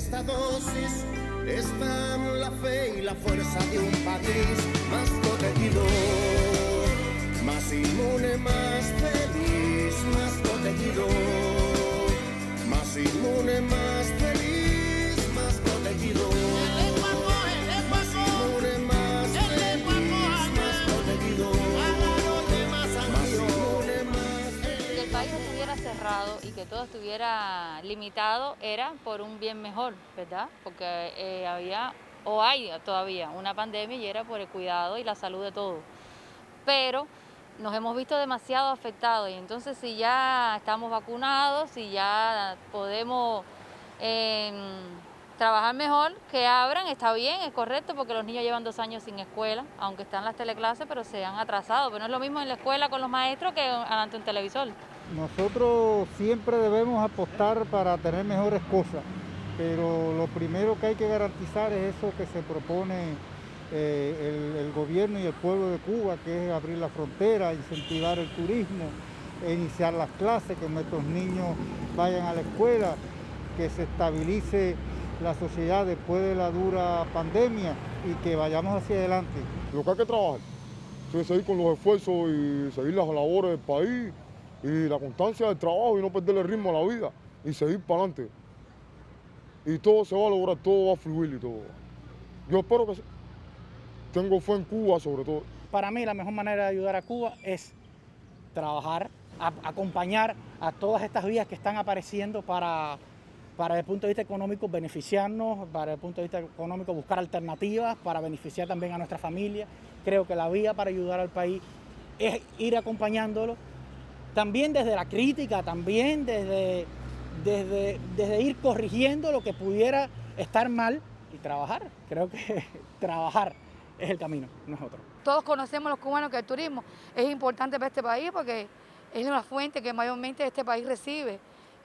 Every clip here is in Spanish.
esta dosis están la fe y la fuerza de un país más protegido, más inmune, más feliz, más protegido, más inmune, más feliz, más protegido. Más inmune, más feliz, más protegido. Más inmune, más feliz. Si el país estuviera cerrado y que todo estuviera limitado, era por un bien mejor, ¿verdad? Porque había, o hay todavía, una pandemia y era por el cuidado y la salud de todos. Pero nos hemos visto demasiado afectados y entonces si ya estamos vacunados, si ya podemos trabajar mejor, que abran, está bien, es correcto, porque los niños llevan 2 años sin escuela, aunque están las teleclases, pero se han atrasado, pero no es lo mismo en la escuela con los maestros que ante un televisor. Nosotros siempre debemos apostar para tener mejores cosas, pero lo primero que hay que garantizar es eso que se propone el gobierno y el pueblo de Cuba, que es abrir la frontera, incentivar el turismo, iniciar las clases, que nuestros niños vayan a la escuela, que se estabilice la sociedad después de la dura pandemia y que vayamos hacia adelante. Lo que hay que trabajar es seguir con los esfuerzos y seguir las labores del país y la constancia del trabajo y no perder el ritmo a la vida y seguir para adelante. Y todo se va a lograr, todo va a fluir y todo. Yo espero que sí. Tengo fe en Cuba sobre todo. Para mí la mejor manera de ayudar a Cuba es trabajar, acompañar a todas estas vías que están apareciendo para desde el punto de vista económico beneficiarnos, para el punto de vista económico buscar alternativas, para beneficiar también a nuestra familia. Creo que la vía para ayudar al país es ir acompañándolo, también desde la crítica, también desde ir corrigiendo lo que pudiera estar mal y trabajar. Creo que trabajar es el camino, no es otro. Todos conocemos los cubanos que el turismo es importante para este país porque es una fuente que mayormente este país recibe.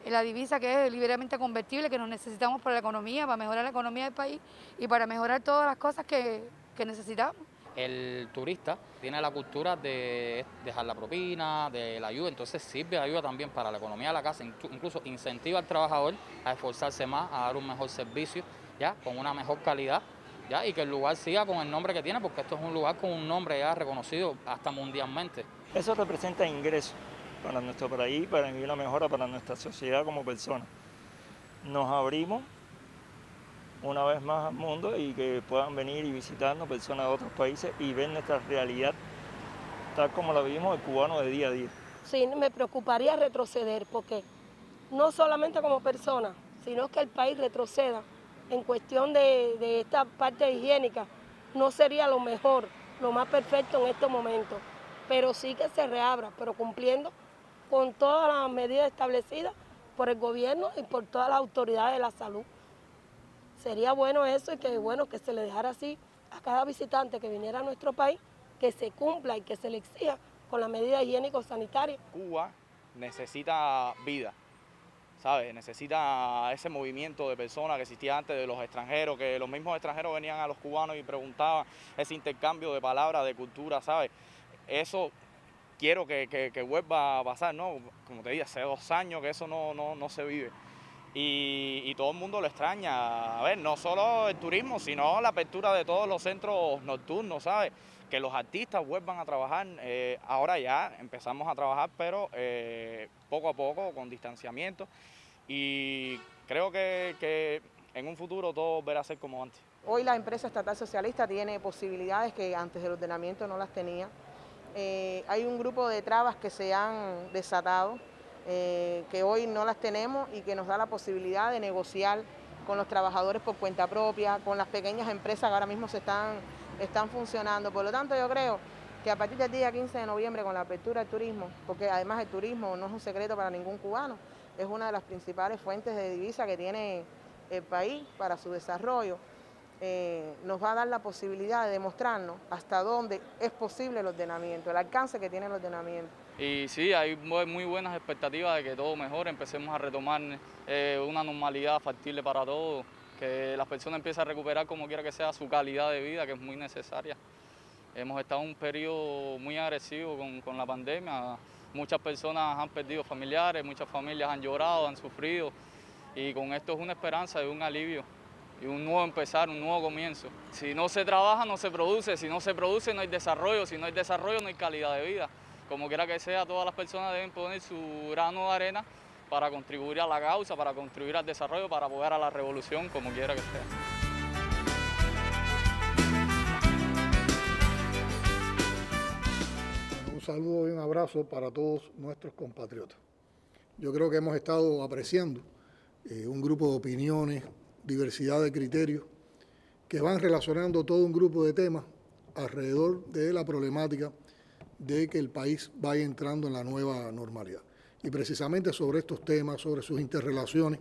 La divisa que es libremente convertible, que nos necesitamos para la economía, para mejorar la economía del país y para mejorar todas las cosas que necesitamos. El turista tiene la cultura de dejar la propina, de la ayuda, entonces sirve de ayuda también para la economía de la casa, incluso incentiva al trabajador a esforzarse más, a dar un mejor servicio, ya con una mejor calidad, ya, y que el lugar siga con el nombre que tiene, porque esto es un lugar con un nombre ya reconocido hasta mundialmente. Eso representa ingresos para nuestro país, para vivir la mejora para nuestra sociedad como personas. Nos abrimos una vez más al mundo y que puedan venir y visitarnos personas de otros países y ver nuestra realidad tal como la vivimos el cubano de día a día. Sí, me preocuparía retroceder porque no solamente como persona, sino que el país retroceda en cuestión de esta parte higiénica. No sería lo mejor, lo más perfecto en estos momentos, pero sí que se reabra, pero cumpliendo con todas las medidas establecidas por el gobierno y por todas las autoridades de la salud. Sería bueno eso y que se le dejara así a cada visitante que viniera a nuestro país, que se cumpla y que se le exija con las medidas higiénico-sanitarias. Cuba necesita vida, ¿sabes? Necesita ese movimiento de personas que existía antes de los extranjeros, que los mismos extranjeros venían a los cubanos y preguntaban ese intercambio de palabras, de cultura, ¿sabes? Eso quiero que vuelva a pasar, ¿no? Como te dije, hace 2 años que eso no se vive. Y todo el mundo lo extraña. A ver, no solo el turismo, sino la apertura de todos los centros nocturnos, ¿sabes? Que los artistas vuelvan a trabajar. Ahora ya empezamos a trabajar, pero poco a poco, con distanciamiento. Y creo que en un futuro todo volverá a ser como antes. Hoy la empresa estatal socialista tiene posibilidades que antes del ordenamiento no las tenía. Hay un grupo de trabas que se han desatado, que hoy no las tenemos y que nos da la posibilidad de negociar con los trabajadores por cuenta propia, con las pequeñas empresas que ahora mismo están funcionando. Por lo tanto, yo creo que a partir del día 15 de noviembre, con la apertura del turismo, porque además el turismo no es un secreto para ningún cubano, es una de las principales fuentes de divisa que tiene el país para su desarrollo, nos va a dar la posibilidad de demostrarnos hasta dónde es posible el ordenamiento, el alcance que tiene el ordenamiento. Y sí, hay muy buenas expectativas de que todo mejore, empecemos a retomar una normalidad factible para todos, que las personas empiecen a recuperar como quiera que sea su calidad de vida, que es muy necesaria. Hemos estado en un periodo muy agresivo con la pandemia, muchas personas han perdido familiares, muchas familias han llorado, han sufrido, y con esto es una esperanza y un alivio y un nuevo empezar, un nuevo comienzo. Si no se trabaja, no se produce, si no se produce, no hay desarrollo, si no hay desarrollo, no hay calidad de vida. Como quiera que sea, todas las personas deben poner su grano de arena para contribuir a la causa, para contribuir al desarrollo, para apoyar a la revolución, como quiera que sea. Un saludo y un abrazo para todos nuestros compatriotas. Yo creo que hemos estado apreciando un grupo de opiniones, diversidad de criterios, que van relacionando todo un grupo de temas alrededor de la problemática de que el país vaya entrando en la nueva normalidad. Y precisamente sobre estos temas, sobre sus interrelaciones,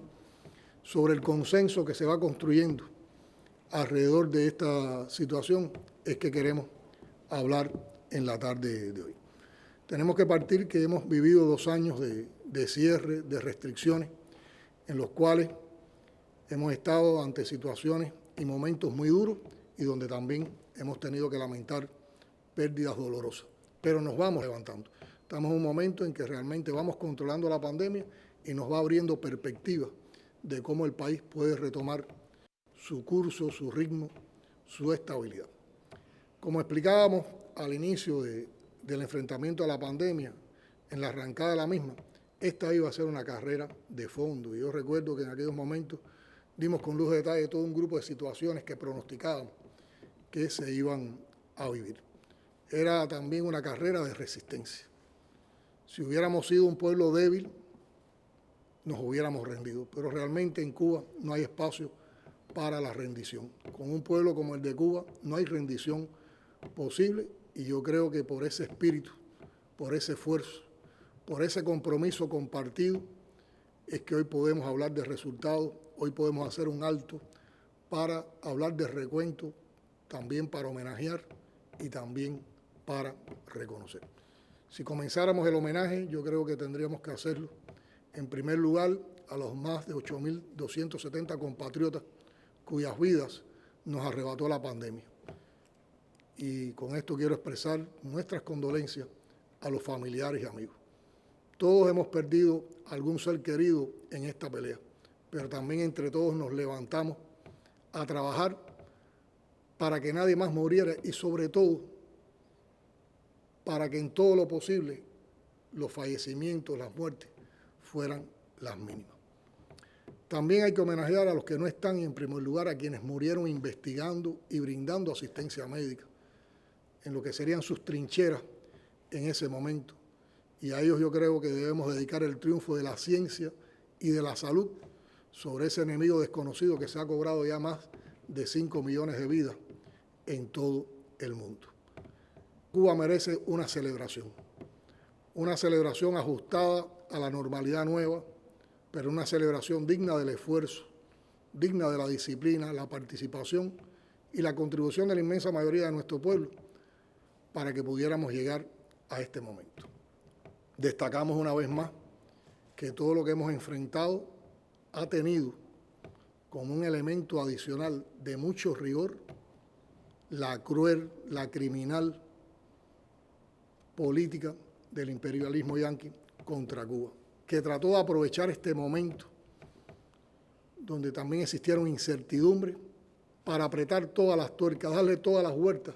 sobre el consenso que se va construyendo alrededor de esta situación, es que queremos hablar en la tarde de hoy. Tenemos que partir que hemos vivido 2 años de cierre, de restricciones, en los cuales hemos estado ante situaciones y momentos muy duros y donde también hemos tenido que lamentar pérdidas dolorosas. Pero nos vamos levantando. Estamos en un momento en que realmente vamos controlando la pandemia y nos va abriendo perspectivas de cómo el país puede retomar su curso, su ritmo, su estabilidad. Como explicábamos al inicio del enfrentamiento a la pandemia, en la arrancada de la misma, esta iba a ser una carrera de fondo. Y yo recuerdo que en aquellos momentos dimos con luz de detalle todo un grupo de situaciones que pronosticábamos que se iban a vivir. Era también una carrera de resistencia. Si hubiéramos sido un pueblo débil, nos hubiéramos rendido, pero realmente en Cuba no hay espacio para la rendición. Con un pueblo como el de Cuba no hay rendición posible y yo creo que por ese espíritu, por ese esfuerzo, por ese compromiso compartido, es que hoy podemos hablar de resultados, hoy podemos hacer un alto para hablar de recuento, también para homenajear y también para reconocer. Si comenzáramos el homenaje, yo creo que tendríamos que hacerlo, en primer lugar, a los más de 8.270 compatriotas cuyas vidas nos arrebató la pandemia. Y con esto quiero expresar nuestras condolencias a los familiares y amigos. Todos hemos perdido algún ser querido en esta pelea, pero también entre todos nos levantamos a trabajar para que nadie más muriera y sobre todo para que en todo lo posible los fallecimientos, las muertes fueran las mínimas. También hay que homenajear a los que no están y en primer lugar a quienes murieron investigando y brindando asistencia médica en lo que serían sus trincheras en ese momento. Y a ellos yo creo que debemos dedicar el triunfo de la ciencia y de la salud sobre ese enemigo desconocido que se ha cobrado ya más de 5 millones de vidas en todo el mundo. Cuba merece una celebración ajustada a la normalidad nueva, pero una celebración digna del esfuerzo, digna de la disciplina, la participación y la contribución de la inmensa mayoría de nuestro pueblo para que pudiéramos llegar a este momento. Destacamos una vez más que todo lo que hemos enfrentado ha tenido como un elemento adicional de mucho rigor la cruel, la criminal política del imperialismo yanqui contra Cuba, que trató de aprovechar este momento donde también existieron incertidumbres para apretar todas las tuercas, darle todas las vueltas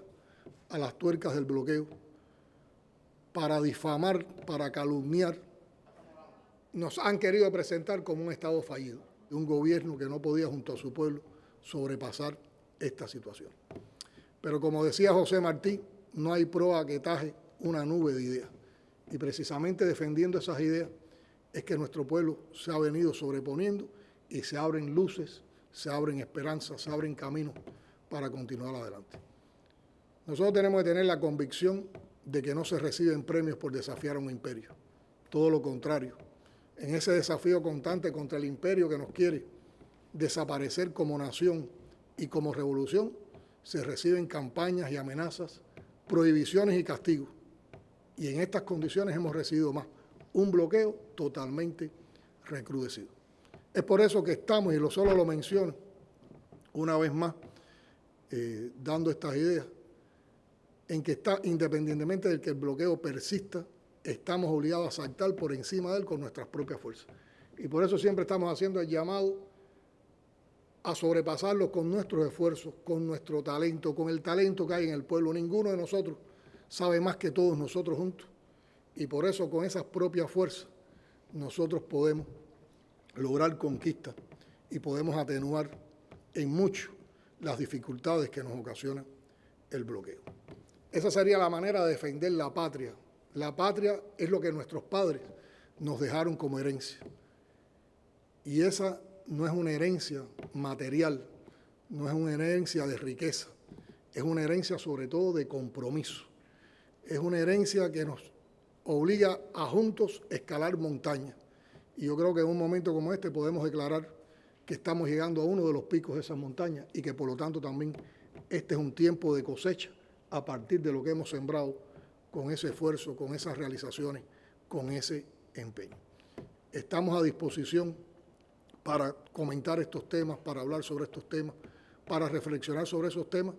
a las tuercas del bloqueo, para difamar, para calumniar. Nos han querido presentar como un Estado fallido, un gobierno que no podía junto a su pueblo sobrepasar esta situación. Pero como decía José Martí, no hay proa que taje una nube de ideas. Y precisamente defendiendo esas ideas es que nuestro pueblo se ha venido sobreponiendo y se abren luces, se abren esperanzas, se abren caminos para continuar adelante. Nosotros tenemos que tener la convicción de que no se reciben premios por desafiar a un imperio. Todo lo contrario. En ese desafío constante contra el imperio que nos quiere desaparecer como nación y como revolución, se reciben campañas y amenazas, prohibiciones y castigos. Y en estas condiciones hemos recibido más, un bloqueo totalmente recrudecido. Es por eso que estamos, y solo lo menciono una vez más, dando estas ideas, en que está, independientemente de que el bloqueo persista, estamos obligados a saltar por encima de él con nuestras propias fuerzas. Y por eso siempre estamos haciendo el llamado a sobrepasarlo con nuestros esfuerzos, con nuestro talento, con el talento que hay en el pueblo. Ninguno de nosotros sabe más que todos nosotros juntos. Y por eso, con esas propias fuerzas, nosotros podemos lograr conquistas y podemos atenuar en mucho las dificultades que nos ocasiona el bloqueo. Esa sería la manera de defender la patria. La patria es lo que nuestros padres nos dejaron como herencia. Y esa no es una herencia material, no es una herencia de riqueza, es una herencia sobre todo de compromiso. Es una herencia que nos obliga a juntos escalar montañas. Y yo creo que en un momento como este podemos declarar que estamos llegando a uno de los picos de esas montañas y que por lo tanto también este es un tiempo de cosecha a partir de lo que hemos sembrado con ese esfuerzo, con esas realizaciones, con ese empeño. Estamos a disposición para comentar estos temas, para hablar sobre estos temas, para reflexionar sobre esos temas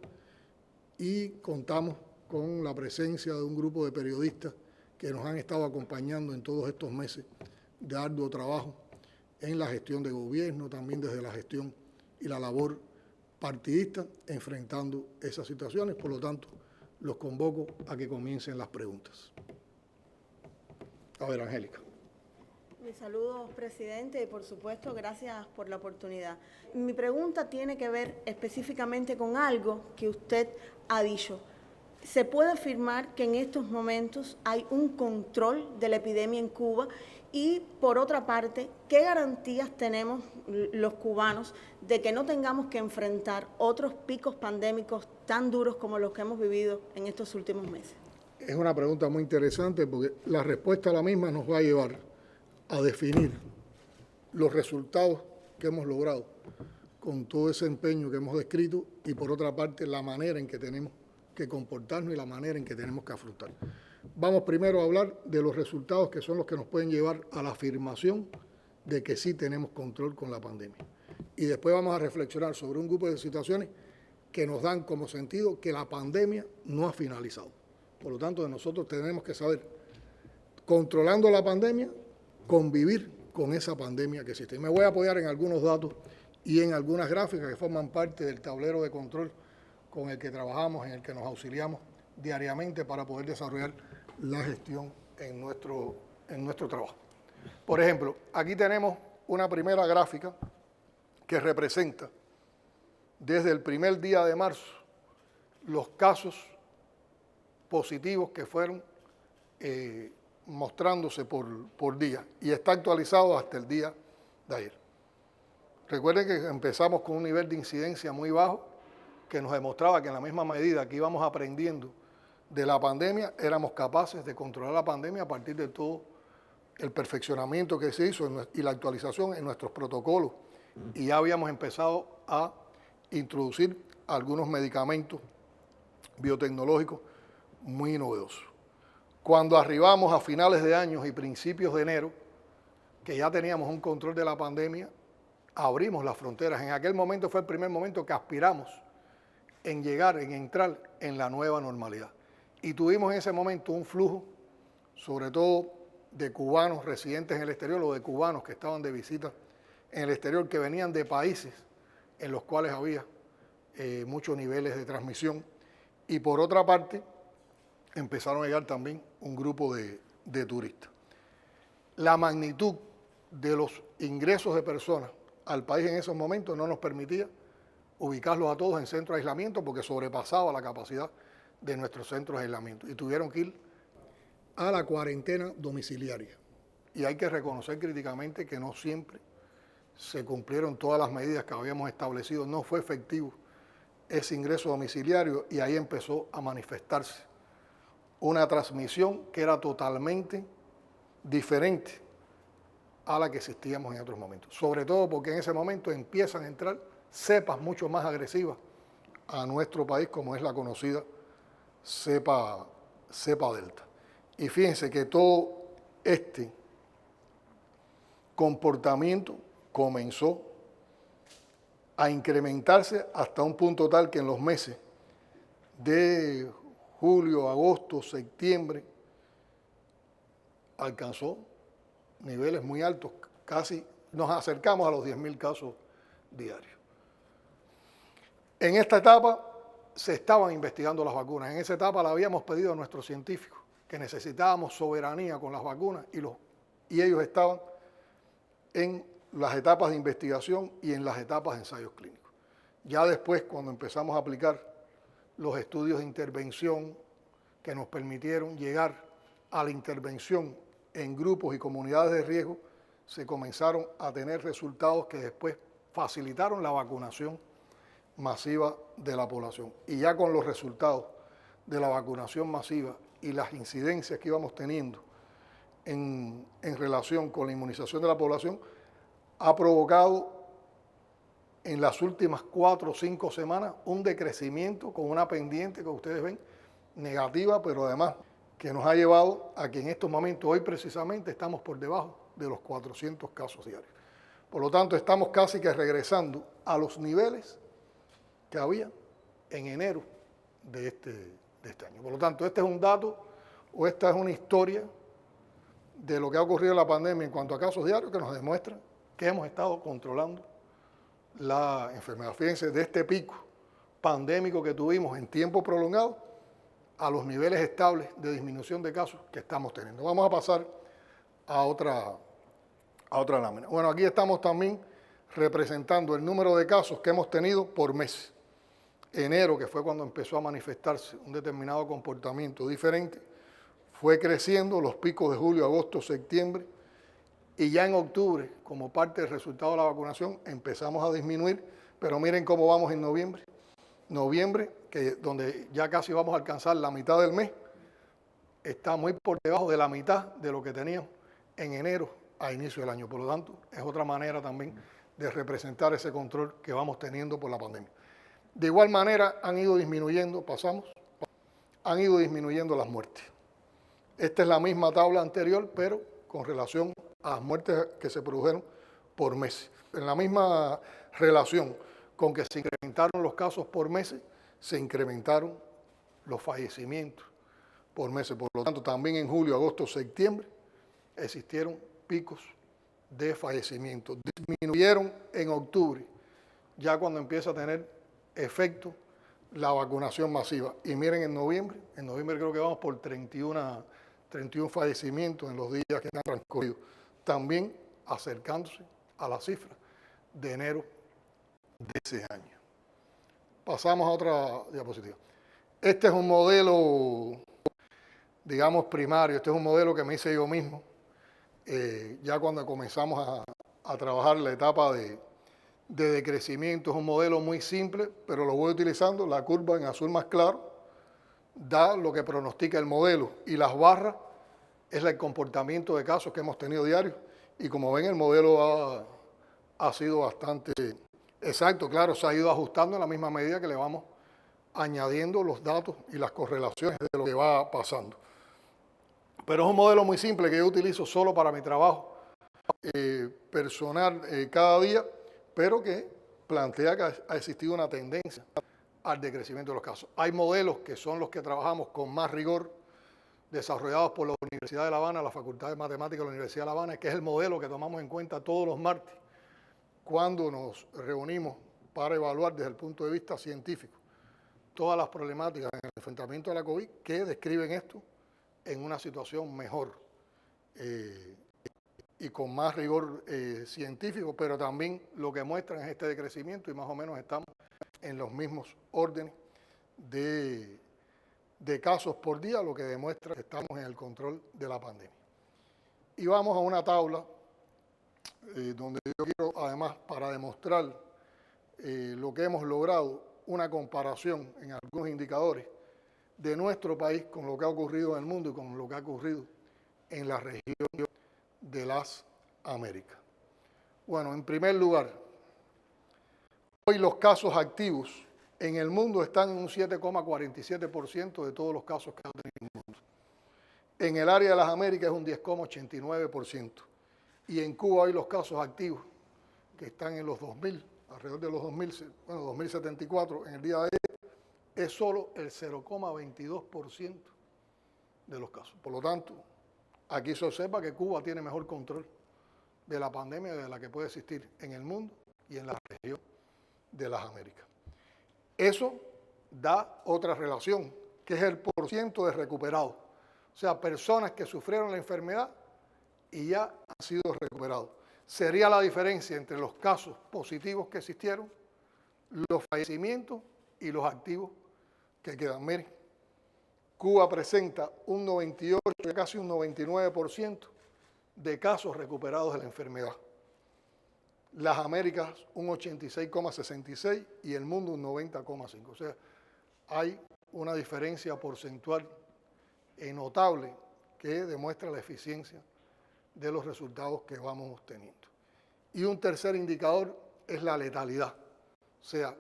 y contamos con la presencia de un grupo de periodistas que nos han estado acompañando en todos estos meses de arduo trabajo en la gestión de gobierno, también desde la gestión y la labor partidista, enfrentando esas situaciones. Por lo tanto, los convoco a que comiencen las preguntas. A ver, Angélica. Mis saludos, presidente, y por supuesto, gracias por la oportunidad. Mi pregunta tiene que ver específicamente con algo que usted ha dicho. ¿Se puede afirmar que en estos momentos hay un control de la epidemia en Cuba? Y, por otra parte, ¿qué garantías tenemos los cubanos de que no tengamos que enfrentar otros picos pandémicos tan duros como los que hemos vivido en estos últimos meses? Es una pregunta muy interesante porque la respuesta a la misma nos va a llevar a definir los resultados que hemos logrado con todo ese empeño que hemos descrito y, por otra parte, la manera en que tenemos que comportarnos y la manera en que tenemos que afrontar. Vamos primero a hablar de los resultados que son los que nos pueden llevar a la afirmación de que sí tenemos control con la pandemia. Y después vamos a reflexionar sobre un grupo de situaciones que nos dan como sentido que la pandemia no ha finalizado. Por lo tanto, nosotros tenemos que saber, controlando la pandemia, convivir con esa pandemia que existe. Me voy a apoyar en algunos datos y en algunas gráficas que forman parte del tablero de control con el que trabajamos, en el que nos auxiliamos diariamente para poder desarrollar la gestión en nuestro trabajo. Por ejemplo, aquí tenemos una primera gráfica que representa desde el primer día de marzo los casos positivos que fueron mostrándose por día y está actualizado hasta el día de ayer. Recuerden que empezamos con un nivel de incidencia muy bajo que nos demostraba que en la misma medida que íbamos aprendiendo de la pandemia, éramos capaces de controlar la pandemia a partir de todo el perfeccionamiento que se hizo y la actualización en nuestros protocolos. Y ya habíamos empezado a introducir algunos medicamentos biotecnológicos muy novedosos. Cuando arribamos a finales de año y principios de enero, que ya teníamos un control de la pandemia, abrimos las fronteras. En aquel momento fue el primer momento que aspiramos en llegar, en entrar en la nueva normalidad. Y tuvimos en ese momento un flujo, sobre todo de cubanos residentes en el exterior o de cubanos que estaban de visita en el exterior, que venían de países en los cuales había muchos niveles de transmisión. Y por otra parte, empezaron a llegar también un grupo de turistas. La magnitud de los ingresos de personas al país en esos momentos no nos permitía ubicarlos a todos en centros de aislamiento porque sobrepasaba la capacidad de nuestros centros de aislamiento y tuvieron que ir a la cuarentena domiciliaria. Y hay que reconocer críticamente que no siempre se cumplieron todas las medidas que habíamos establecido, no fue efectivo ese ingreso domiciliario y ahí empezó a manifestarse una transmisión que era totalmente diferente a la que existíamos en otros momentos. Sobre todo porque en ese momento empiezan a entrar cepas mucho más agresivas a nuestro país, como es la conocida cepa Delta. Y fíjense que todo este comportamiento comenzó a incrementarse hasta un punto tal que en los meses de julio, agosto, septiembre, alcanzó niveles muy altos, casi nos acercamos a los 10.000 casos diarios. En esta etapa se estaban investigando las vacunas. En esa etapa le habíamos pedido a nuestros científicos que necesitábamos soberanía con las vacunas y ellos estaban en las etapas de investigación y en las etapas de ensayos clínicos. Ya después, cuando empezamos a aplicar los estudios de intervención que nos permitieron llegar a la intervención en grupos y comunidades de riesgo, se comenzaron a tener resultados que después facilitaron la vacunación masiva de la población. Y ya con los resultados de la vacunación masiva y las incidencias que íbamos teniendo en relación con la inmunización de la población, ha provocado en las últimas 4 o 5 semanas un decrecimiento con una pendiente que ustedes ven negativa, pero además que nos ha llevado a que en estos momentos, hoy precisamente, estamos por debajo de los 400 casos diarios. Por lo tanto, estamos casi que regresando a los niveles que había en enero de este año. Por lo tanto, este es un dato o esta es una historia de lo que ha ocurrido en la pandemia en cuanto a casos diarios que nos demuestra que hemos estado controlando la enfermedad. Fíjense, de este pico pandémico que tuvimos en tiempo prolongado a los niveles estables de disminución de casos que estamos teniendo. Vamos a pasar a otra lámina. Bueno, aquí estamos también representando el número de casos que hemos tenido por mes. Enero, que fue cuando empezó a manifestarse un determinado comportamiento diferente, fue creciendo, los picos de julio, agosto, septiembre, y ya en octubre, como parte del resultado de la vacunación, empezamos a disminuir, pero miren cómo vamos en noviembre. Noviembre, donde ya casi vamos a alcanzar la mitad del mes, está muy por debajo de la mitad de lo que teníamos en enero a inicio del año. Por lo tanto, es otra manera también de representar ese control que vamos teniendo por la pandemia. De igual manera, han ido disminuyendo las muertes. Esta es la misma tabla anterior, pero con relación a las muertes que se produjeron por meses. En la misma relación con que se incrementaron los casos por meses, se incrementaron los fallecimientos por meses. Por lo tanto, también en julio, agosto, septiembre, existieron picos de fallecimientos. Disminuyeron en octubre, ya cuando empieza a tener efecto la vacunación masiva. Y miren, en noviembre creo que vamos por 31 fallecimientos en los días que han transcurrido, también acercándose a la cifra de enero de ese año. Pasamos a otra diapositiva. Este es un modelo, digamos, primario. Este es un modelo que me hice yo mismo, ya cuando comenzamos a trabajar la etapa de decrecimiento. Es un modelo muy simple, pero lo voy utilizando. La curva en azul más claro da lo que pronostica el modelo y las barras es el comportamiento de casos que hemos tenido diarios. Y como ven, el modelo ha sido bastante exacto. Claro, se ha ido ajustando en la misma medida que le vamos añadiendo los datos y las correlaciones de lo que va pasando. Pero es un modelo muy simple que yo utilizo solo para mi trabajo personal cada día, pero que plantea que ha existido una tendencia al decrecimiento de los casos. Hay modelos que son los que trabajamos con más rigor, desarrollados por la Universidad de La Habana, la Facultad de Matemáticas de la Universidad de La Habana, que es el modelo que tomamos en cuenta todos los martes cuando nos reunimos para evaluar desde el punto de vista científico todas las problemáticas en el enfrentamiento a la COVID que describen esto en una situación mejor y con más rigor científico, pero también lo que muestran es este decrecimiento y más o menos estamos en los mismos órdenes de casos por día, lo que demuestra que estamos en el control de la pandemia. Y vamos a una tabla donde yo quiero, además, para demostrar lo que hemos logrado, una comparación en algunos indicadores de nuestro país con lo que ha ocurrido en el mundo y con lo que ha ocurrido en la región de las Américas. Bueno, en primer lugar, hoy los casos activos en el mundo están en un 7,47% de todos los casos que ha tenido el mundo. En el área de las Américas es un 10,89%. Y en Cuba hoy los casos activos, que están en los 2.000, alrededor de los 2.074 en el día de ayer, es solo el 0,22% de los casos. Por lo tanto, aquí se observa que Cuba tiene mejor control de la pandemia de la que puede existir en el mundo y en la región de las Américas. Eso da otra relación, que es el porciento de recuperados. O sea, personas que sufrieron la enfermedad y ya han sido recuperados. Sería la diferencia entre los casos positivos que existieron, los fallecimientos y los activos que quedan. Miren, Cuba presenta un 98, casi un 99% de casos recuperados de la enfermedad. Las Américas un 86,66 y el mundo un 90,5. O sea, hay una diferencia porcentual notable que demuestra la eficiencia de los resultados que vamos obteniendo. Y un tercer indicador es la letalidad, o sea,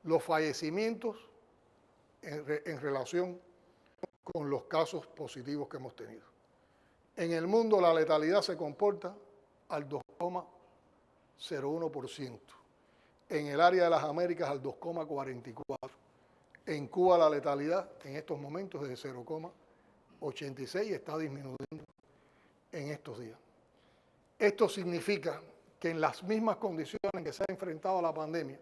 los fallecimientos en relación con los casos positivos que hemos tenido. En el mundo la letalidad se comporta al 2,01%, en el área de las Américas al 2,44%, en Cuba la letalidad en estos momentos es de 0,86 y está disminuyendo en estos días. Esto significa que en las mismas condiciones en que se ha enfrentado a la pandemia,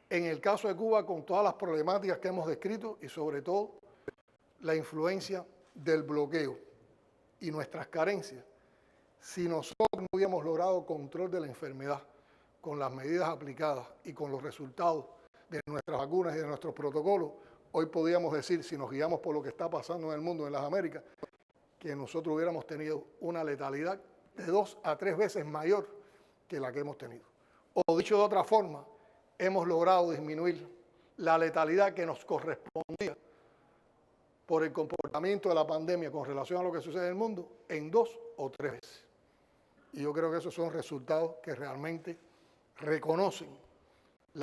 en el caso de Cuba con todas las problemáticas que hemos descrito y sobre todo la influencia del bloqueo y nuestras carencias, si nosotros no hubiéramos logrado control de la enfermedad con las medidas aplicadas y con los resultados de nuestras vacunas y de nuestros protocolos, hoy podríamos decir, si nos guiamos por lo que está pasando en el mundo, en las Américas, que nosotros hubiéramos tenido una letalidad de 2 a 3 veces mayor que la que hemos tenido. O dicho de otra forma, hemos logrado disminuir la letalidad que nos correspondía por el comportamiento de la pandemia con relación a lo que sucede en el mundo en 2 o 3 veces. Y yo creo que esos son resultados que realmente reconocen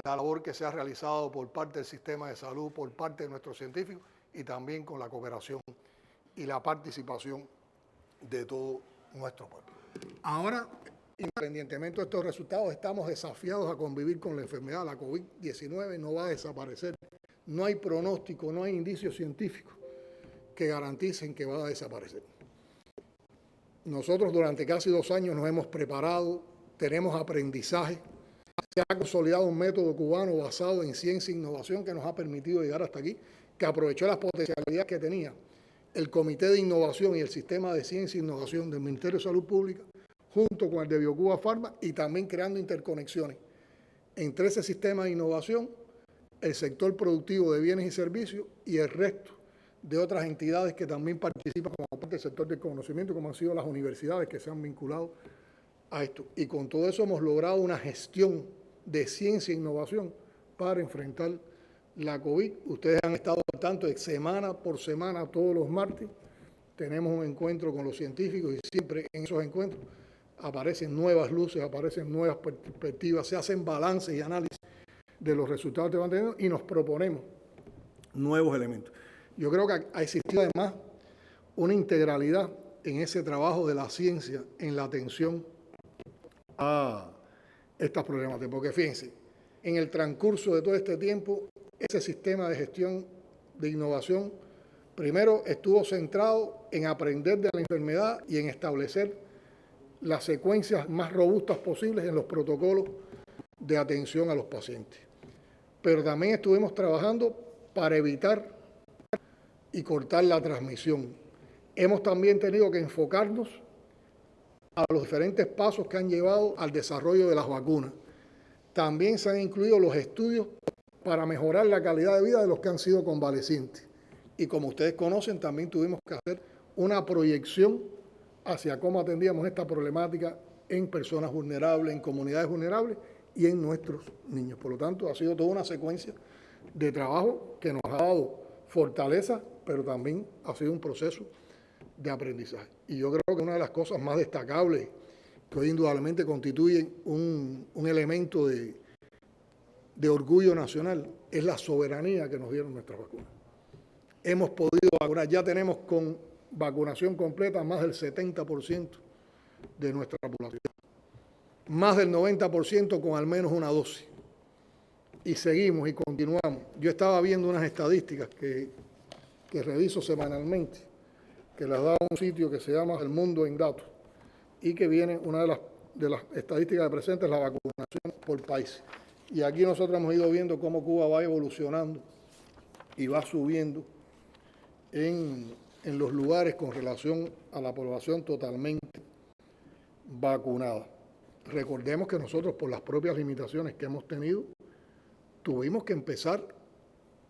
la labor que se ha realizado por parte del sistema de salud, por parte de nuestros científicos y también con la cooperación y la participación de todo nuestro pueblo. Ahora, independientemente de estos resultados, estamos desafiados a convivir con la enfermedad. La COVID-19 no va a desaparecer. No hay pronóstico, no hay indicios científicos que garanticen que va a desaparecer. Nosotros durante casi 2 años nos hemos preparado, tenemos aprendizaje. Se ha consolidado un método cubano basado en ciencia e innovación que nos ha permitido llegar hasta aquí, que aprovechó las potencialidades que tenía el Comité de Innovación y el Sistema de Ciencia e Innovación del Ministerio de Salud Pública, junto con el de BioCuba Pharma, y también creando interconexiones entre ese sistema de innovación, el sector productivo de bienes y servicios y el resto de otras entidades que también participan como parte del sector del conocimiento, como han sido las universidades que se han vinculado a esto. Y con todo eso hemos logrado una gestión de ciencia e innovación para enfrentar la COVID. Ustedes han estado al tanto de semana por semana, todos los martes, tenemos un encuentro con los científicos y siempre en esos encuentros aparecen nuevas luces, aparecen nuevas perspectivas, se hacen balances y análisis de los resultados que van teniendo y nos proponemos nuevos elementos. Yo creo que ha existido además una integralidad en ese trabajo de la ciencia en la atención a estas problemáticas, porque fíjense, en el transcurso de todo este tiempo, ese sistema de gestión de innovación primero estuvo centrado en aprender de la enfermedad y en establecer las secuencias más robustas posibles en los protocolos de atención a los pacientes. Pero también estuvimos trabajando para evitar y cortar la transmisión. Hemos también tenido que enfocarnos a los diferentes pasos que han llevado al desarrollo de las vacunas. También se han incluido los estudios para mejorar la calidad de vida de los que han sido convalecientes. Y como ustedes conocen, también tuvimos que hacer una proyección hacia cómo atendíamos esta problemática en personas vulnerables, en comunidades vulnerables y en nuestros niños. Por lo tanto, ha sido toda una secuencia de trabajo que nos ha dado fortaleza, pero también ha sido un proceso de aprendizaje. Y yo creo que una de las cosas más destacables que hoy indudablemente constituyen un elemento de orgullo nacional es la soberanía que nos dieron nuestras vacunas. Hemos podido vacunar, ya tenemos con vacunación completa más del 70% de nuestra población, más del 90% con al menos una dosis. Y seguimos y continuamos. Yo estaba viendo unas estadísticas que reviso semanalmente, que las da un sitio que se llama El Mundo en Datos, y que viene una de las de las estadísticas presentes la vacunación por país. Y aquí nosotros hemos ido viendo cómo Cuba va evolucionando y va subiendo en los lugares con relación a la población totalmente vacunada. Recordemos que nosotros, por las propias limitaciones que hemos tenido, tuvimos que empezar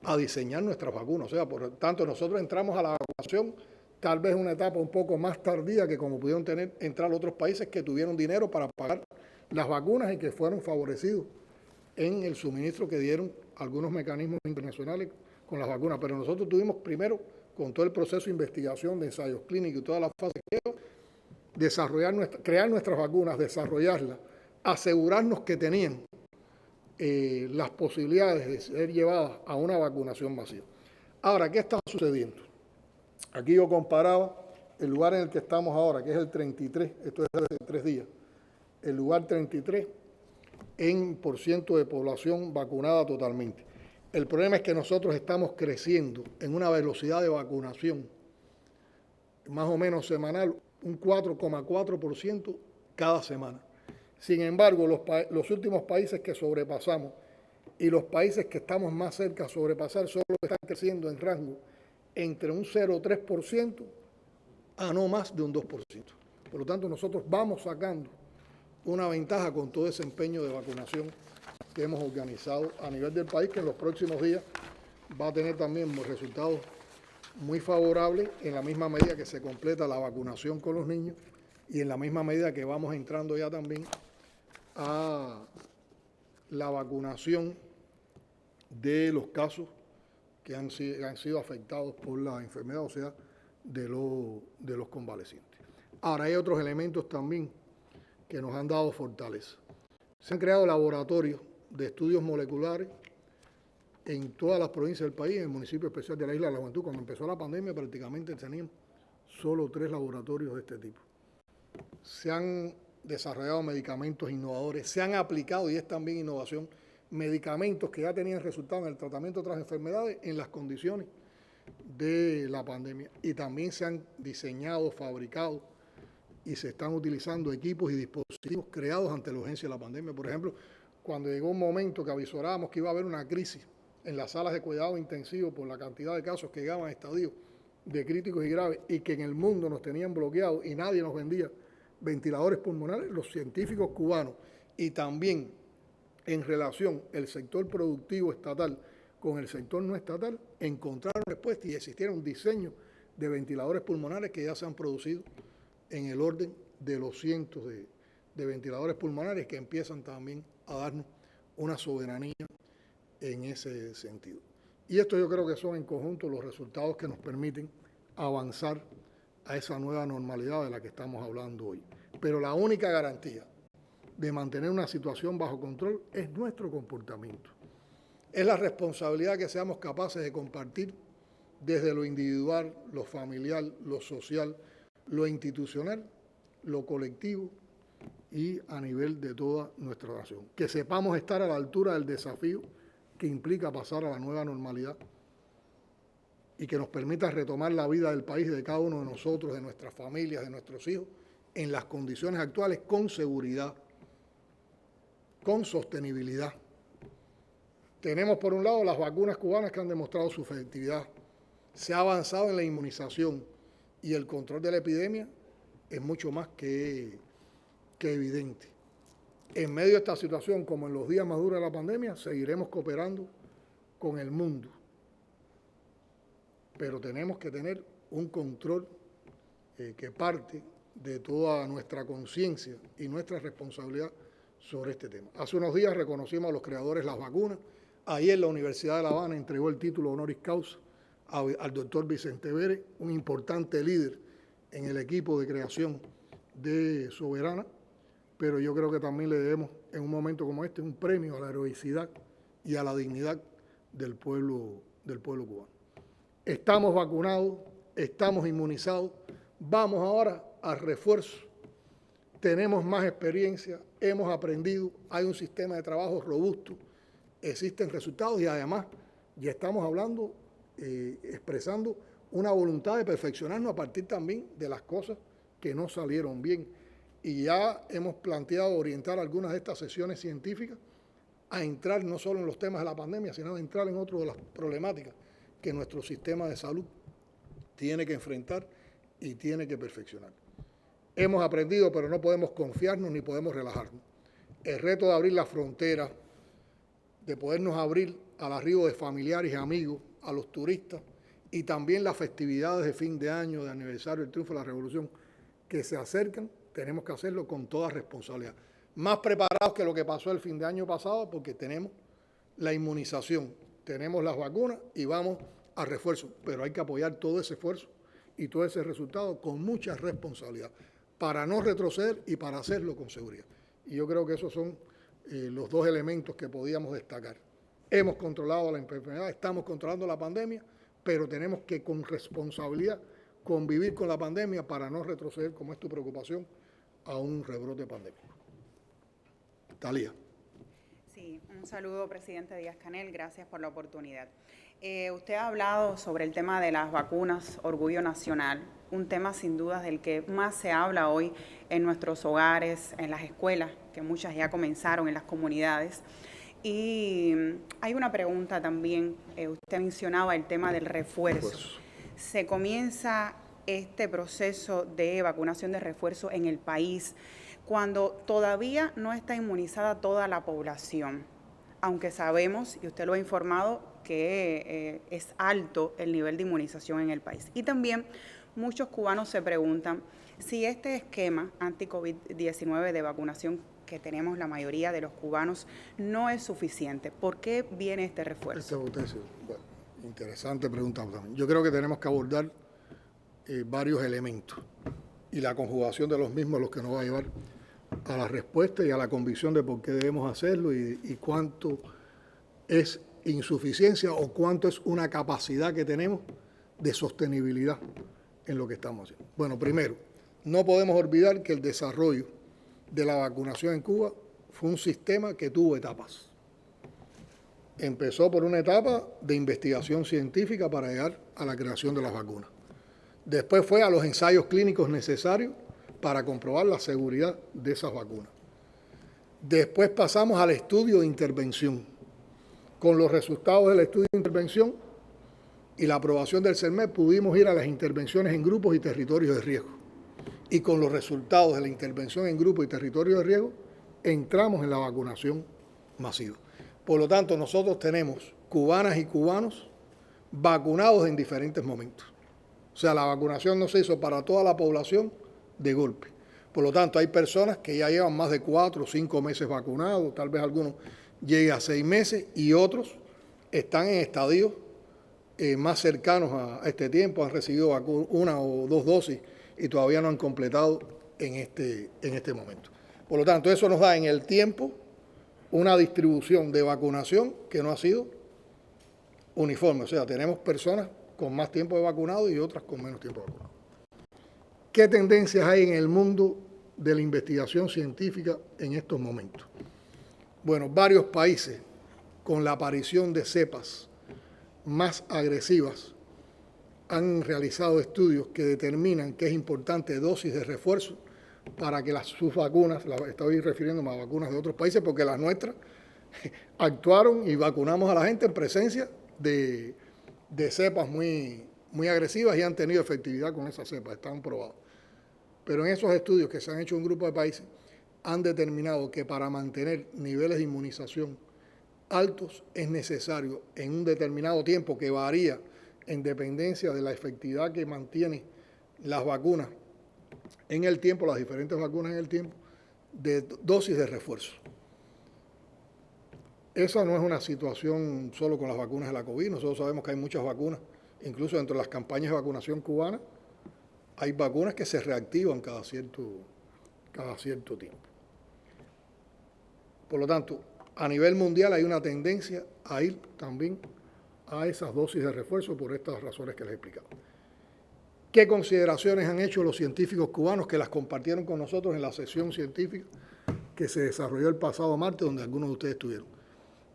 a diseñar nuestras vacunas. O sea, por tanto, nosotros entramos a la vacunación tal vez una etapa un poco más tardía que como pudieron entrar otros países que tuvieron dinero para pagar las vacunas y que fueron favorecidos en el suministro que dieron algunos mecanismos internacionales con las vacunas. Pero nosotros tuvimos primero, con todo el proceso de investigación, de ensayos clínicos y todas las fases que crear nuestras vacunas, desarrollarlas, asegurarnos que tenían las posibilidades de ser llevadas a una vacunación masiva. Ahora, ¿qué está sucediendo? Aquí yo comparaba el lugar en el que estamos ahora, que es el 33, esto es hace 3 días, el lugar 33 en % de población vacunada totalmente. El problema es que nosotros estamos creciendo en una velocidad de vacunación más o menos semanal, un 4,4% cada semana. Sin embargo, los últimos países que sobrepasamos y los países que estamos más cerca a sobrepasar solo están creciendo en rango entre un 0,3% a no más de un 2%. Por lo tanto, nosotros vamos sacando una ventaja con todo ese empeño de vacunación que hemos organizado a nivel del país, que en los próximos días va a tener también resultados muy favorables en la misma medida que se completa la vacunación con los niños y en la misma medida que vamos entrando ya también a la vacunación de los casos que han sido afectados por la enfermedad, o sea, de los convalecientes. Ahora, hay otros elementos también que nos han dado fortaleza. Se han creado laboratorios de estudios moleculares en todas las provincias del país, en el municipio especial de la Isla de la Juventud. Cuando empezó la pandemia prácticamente tenían solo 3 laboratorios de este tipo. Se han desarrollado medicamentos innovadores, se han aplicado, y es también innovación, medicamentos que ya tenían resultado en el tratamiento de otras enfermedades en las condiciones de la pandemia. Y también se han diseñado, fabricado y se están utilizando equipos y dispositivos creados ante la urgencia de la pandemia. Por ejemplo, cuando llegó un momento que avisorábamos que iba a haber una crisis en las salas de cuidado intensivo por la cantidad de casos que llegaban a estadios de críticos y graves y que en el mundo nos tenían bloqueados y nadie nos vendía ventiladores pulmonares, los científicos cubanos y también en relación el sector productivo estatal con el sector no estatal encontraron respuesta y existieron diseños de ventiladores pulmonares que ya se han producido en el orden de los cientos de ventiladores pulmonares que empiezan también a darnos una soberanía en ese sentido. Y esto yo creo que son en conjunto los resultados que nos permiten avanzar a esa nueva normalidad de la que estamos hablando hoy. Pero la única garantía de mantener una situación bajo control es nuestro comportamiento. Es la responsabilidad que seamos capaces de compartir desde lo individual, lo familiar, lo social, lo institucional, lo colectivo y a nivel de toda nuestra nación. Que sepamos estar a la altura del desafío que implica pasar a la nueva normalidad y que nos permita retomar la vida del país, de cada uno de nosotros, de nuestras familias, de nuestros hijos, en las condiciones actuales, con seguridad, con sostenibilidad. Tenemos por un lado las vacunas cubanas que han demostrado su efectividad. Se ha avanzado en la inmunización y el control de la epidemia es mucho más que evidente. En medio de esta situación, como en los días más duros de la pandemia, seguiremos cooperando con el mundo. Pero tenemos que tener un control que parte de toda nuestra conciencia y nuestra responsabilidad sobre este tema. Hace unos días reconocimos a los creadores de las vacunas. Ayer la Universidad de La Habana entregó el título honoris causa al doctor Vicente Vélez, un importante líder en el equipo de creación de Soberana, pero yo creo que también le debemos, en un momento como este, un premio a la heroicidad y a la dignidad del pueblo cubano. Estamos vacunados, estamos inmunizados, vamos ahora al refuerzo, tenemos más experiencia, hemos aprendido, hay un sistema de trabajo robusto, existen resultados y además ya estamos hablando, expresando una voluntad de perfeccionarnos a partir también de las cosas que no salieron bien y ya hemos planteado orientar algunas de estas sesiones científicas a entrar no solo en los temas de la pandemia, sino a entrar en otras de las problemáticas que nuestro sistema de salud tiene que enfrentar y tiene que perfeccionar. Hemos aprendido, pero no podemos confiarnos ni podemos relajarnos. El reto de abrir la frontera, de podernos abrir al arribo de familiares y amigos, a los turistas, y también las festividades de fin de año, de aniversario del triunfo de la Revolución, que se acercan, tenemos que hacerlo con toda responsabilidad. Más preparados que lo que pasó el fin de año pasado, porque tenemos la inmunización, tenemos las vacunas y vamos a refuerzo, pero hay que apoyar todo ese esfuerzo y todo ese resultado con mucha responsabilidad, para no retroceder y para hacerlo con seguridad. Y yo creo que esos son los dos elementos que podíamos destacar. Hemos controlado la enfermedad, estamos controlando la pandemia, pero tenemos que con responsabilidad convivir con la pandemia para no retroceder, como es tu preocupación, a un rebrote pandémico. Talía. Sí, un saludo, presidente Díaz-Canel, gracias por la oportunidad. Usted ha hablado sobre el tema de las vacunas, orgullo nacional, un tema sin dudas del que más se habla hoy en nuestros hogares, en las escuelas, que muchas ya comenzaron, en las comunidades. Y hay una pregunta también, usted mencionaba el tema del refuerzo. Se comienza este proceso de vacunación de refuerzo en el país cuando todavía no está inmunizada toda la población, aunque sabemos, y usted lo ha informado, que es alto el nivel de inmunización en el país. Y también muchos cubanos se preguntan si este esquema anti-COVID-19 de vacunación que tenemos la mayoría de los cubanos no es suficiente. ¿Por qué viene este refuerzo? Bueno, interesante pregunta también. Yo creo que tenemos que abordar varios elementos y la conjugación de los mismos los que nos va a llevar a la respuesta y a la convicción de por qué debemos hacerlo y cuánto es insuficiencia o cuánto es una capacidad que tenemos de sostenibilidad en lo que estamos haciendo. Bueno, primero, no podemos olvidar que el desarrollo de la vacunación en Cuba fue un sistema que tuvo etapas. Empezó por una etapa de investigación científica para llegar a la creación de las vacunas. Después fue a los ensayos clínicos necesarios para comprobar la seguridad de esas vacunas. Después pasamos al estudio de intervención. Con los resultados del estudio de intervención y la aprobación del CERMED pudimos ir a las intervenciones en grupos y territorios de riesgo. Y con los resultados de la intervención en grupos y territorios de riesgo, entramos en la vacunación masiva. Por lo tanto, nosotros tenemos cubanas y cubanos vacunados en diferentes momentos. O sea, la vacunación no se hizo para toda la población de golpe. Por lo tanto, hay personas que ya llevan más de 4 o 5 meses vacunados, tal vez algunos lleguen a 6 meses y otros están en estadios más cercanos a este tiempo, han recibido una o dos dosis y todavía no han completado en este momento. Por lo tanto, eso nos da en el tiempo una distribución de vacunación que no ha sido uniforme. O sea, tenemos personas con más tiempo de vacunado y otras con menos tiempo de vacunado. ¿Qué tendencias hay en el mundo de la investigación científica en estos momentos? Bueno, varios países con la aparición de cepas más agresivas han realizado estudios que determinan que es importante dosis de refuerzo para que sus vacunas, estoy refiriéndome a vacunas de otros países, porque las nuestras actuaron y vacunamos a la gente en presencia de cepas muy agresivas y han tenido efectividad con esas cepas, están probadas. Pero en esos estudios que se han hecho en un grupo de países, han determinado que para mantener niveles de inmunización altos es necesario en un determinado tiempo que varía en dependencia de la efectividad que mantiene las vacunas en el tiempo, las diferentes vacunas en el tiempo, de dosis de refuerzo. Esa no es una situación solo con las vacunas de la COVID, nosotros sabemos que hay muchas vacunas, incluso dentro de las campañas de vacunación cubanas, hay vacunas que se reactivan cada cierto tiempo. Por lo tanto, a nivel mundial hay una tendencia a ir también a esas dosis de refuerzo por estas razones que les he explicado. ¿Qué consideraciones han hecho los científicos cubanos que las compartieron con nosotros en la sesión científica que se desarrolló el pasado martes, donde algunos de ustedes estuvieron?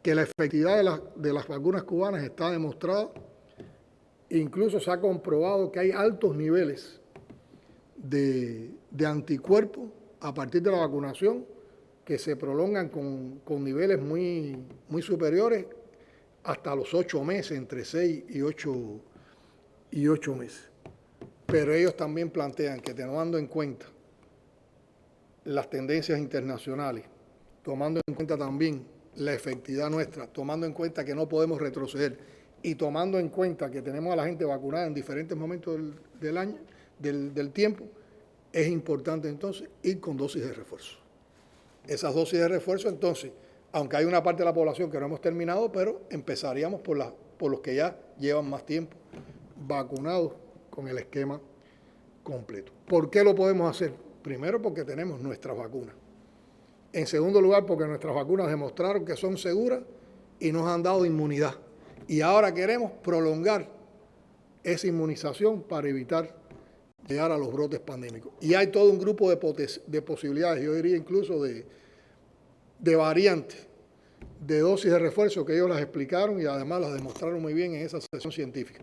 Que la efectividad de las vacunas cubanas está demostrada, incluso se ha comprobado que hay altos niveles de anticuerpos a partir de la vacunación que se prolongan con niveles muy superiores hasta los 8 meses, entre 6 y 8 meses. Pero ellos también plantean que tomando en cuenta las tendencias internacionales, tomando en cuenta también la efectividad nuestra, tomando en cuenta que no podemos retroceder y tomando en cuenta que tenemos a la gente vacunada en diferentes momentos del año, del tiempo, es importante entonces ir con dosis de refuerzo. Esas dosis de refuerzo entonces, aunque hay una parte de la población que no hemos terminado, pero empezaríamos por los que ya llevan más tiempo vacunados con el esquema completo. ¿Por qué lo podemos hacer? Primero, porque tenemos nuestras vacunas. En segundo lugar, porque nuestras vacunas demostraron que son seguras y nos han dado inmunidad. Y ahora queremos prolongar esa inmunización para evitar llegar a los brotes pandémicos. Y hay todo un grupo de posibilidades, yo diría incluso de variantes, de dosis de refuerzo que ellos las explicaron y además las demostraron muy bien en esa sesión científica,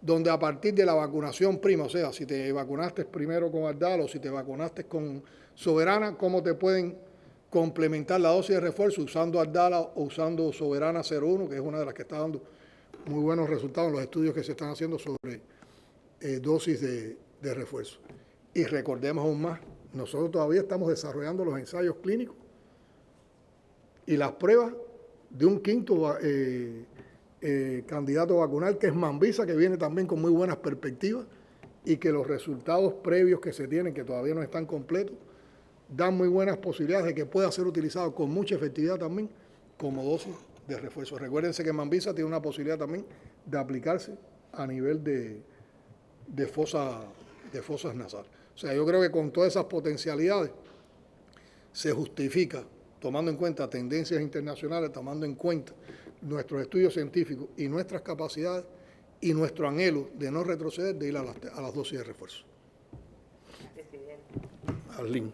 donde a partir de la vacunación prima, o sea, si te vacunaste primero con Ardala o si te vacunaste con Soberana, cómo te pueden complementar la dosis de refuerzo usando Ardala o usando Soberana 01, que es una de las que está dando muy buenos resultados en los estudios que se están haciendo sobre dosis de refuerzo. Y recordemos aún más, nosotros todavía estamos desarrollando los ensayos clínicos y las pruebas de un quinto candidato vacunal, que es Mambisa, que viene también con muy buenas perspectivas y que los resultados previos que se tienen, que todavía no están completos, dan muy buenas posibilidades de que pueda ser utilizado con mucha efectividad también como dosis de refuerzo. Recuérdense que Mambisa tiene una posibilidad también de aplicarse a nivel de fosas nasales. O sea, yo creo que con todas esas potencialidades se justifica, tomando en cuenta tendencias internacionales, tomando en cuenta nuestros estudios científicos y nuestras capacidades y nuestro anhelo de no retroceder, de ir a las dosis de refuerzo. Presidente. Arlene.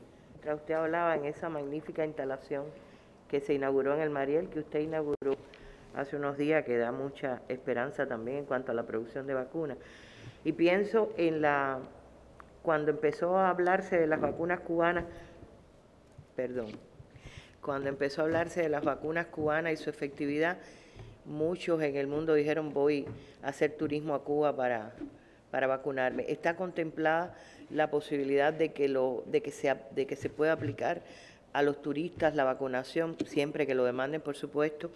Usted hablaba en esa magnífica instalación que se inauguró en el Mariel, que usted inauguró hace unos días, que da mucha esperanza también en cuanto a la producción de vacunas. Y pienso en cuando empezó a hablarse de las vacunas cubanas, cuando empezó a hablarse de las vacunas cubanas y su efectividad, muchos en el mundo dijeron: voy a hacer turismo a Cuba para vacunarme. ¿Está contemplada la posibilidad de que se pueda aplicar a los turistas la vacunación, siempre que lo demanden, por supuesto?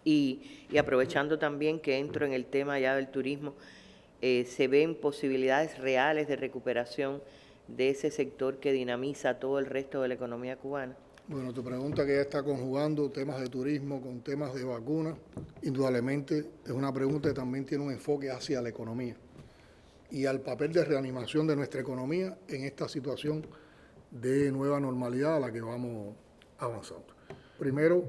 Y aprovechando también que entro en el tema ya del turismo, se ven posibilidades reales de recuperación de ese sector que dinamiza todo el resto de la economía cubana. Bueno, tu pregunta, que ya está conjugando temas de turismo con temas de vacunas, indudablemente es una pregunta que también tiene un enfoque hacia la economía y al papel de reanimación de nuestra economía en esta situación de nueva normalidad a la que vamos avanzando. Primero,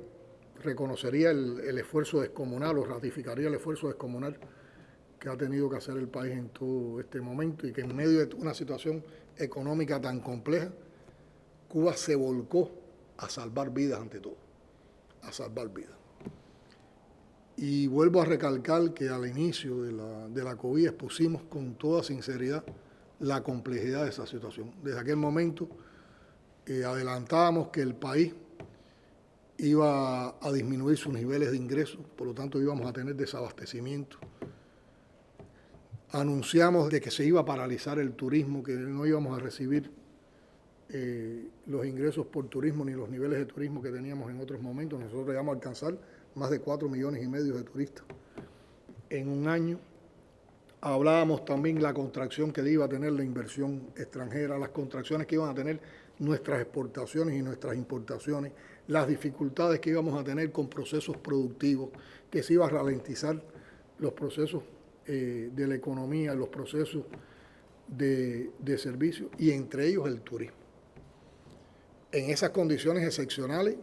reconocería el esfuerzo descomunal, o ratificaría el esfuerzo descomunal que ha tenido que hacer el país en todo este momento, y que en medio de una situación económica tan compleja, Cuba se volcó a salvar vidas ante todo, a salvar vidas. Y vuelvo a recalcar que al inicio de la COVID expusimos con toda sinceridad la complejidad de esa situación. Desde aquel momento adelantábamos que el país iba a disminuir sus niveles de ingresos, por lo tanto íbamos a tener desabastecimiento. Anunciamos de que se iba a paralizar el turismo, que no íbamos a recibir los ingresos por turismo ni los niveles de turismo que teníamos en otros momentos. Nosotros llegamos a alcanzar más de 4,5 millones de turistas en un año. Hablábamos también de la contracción que iba a tener la inversión extranjera, las contracciones que iban a tener nuestras exportaciones y nuestras importaciones, las dificultades que íbamos a tener con procesos productivos, que se iba a ralentizar los procesos de la economía, los procesos de servicios, y entre ellos el turismo. En esas condiciones excepcionales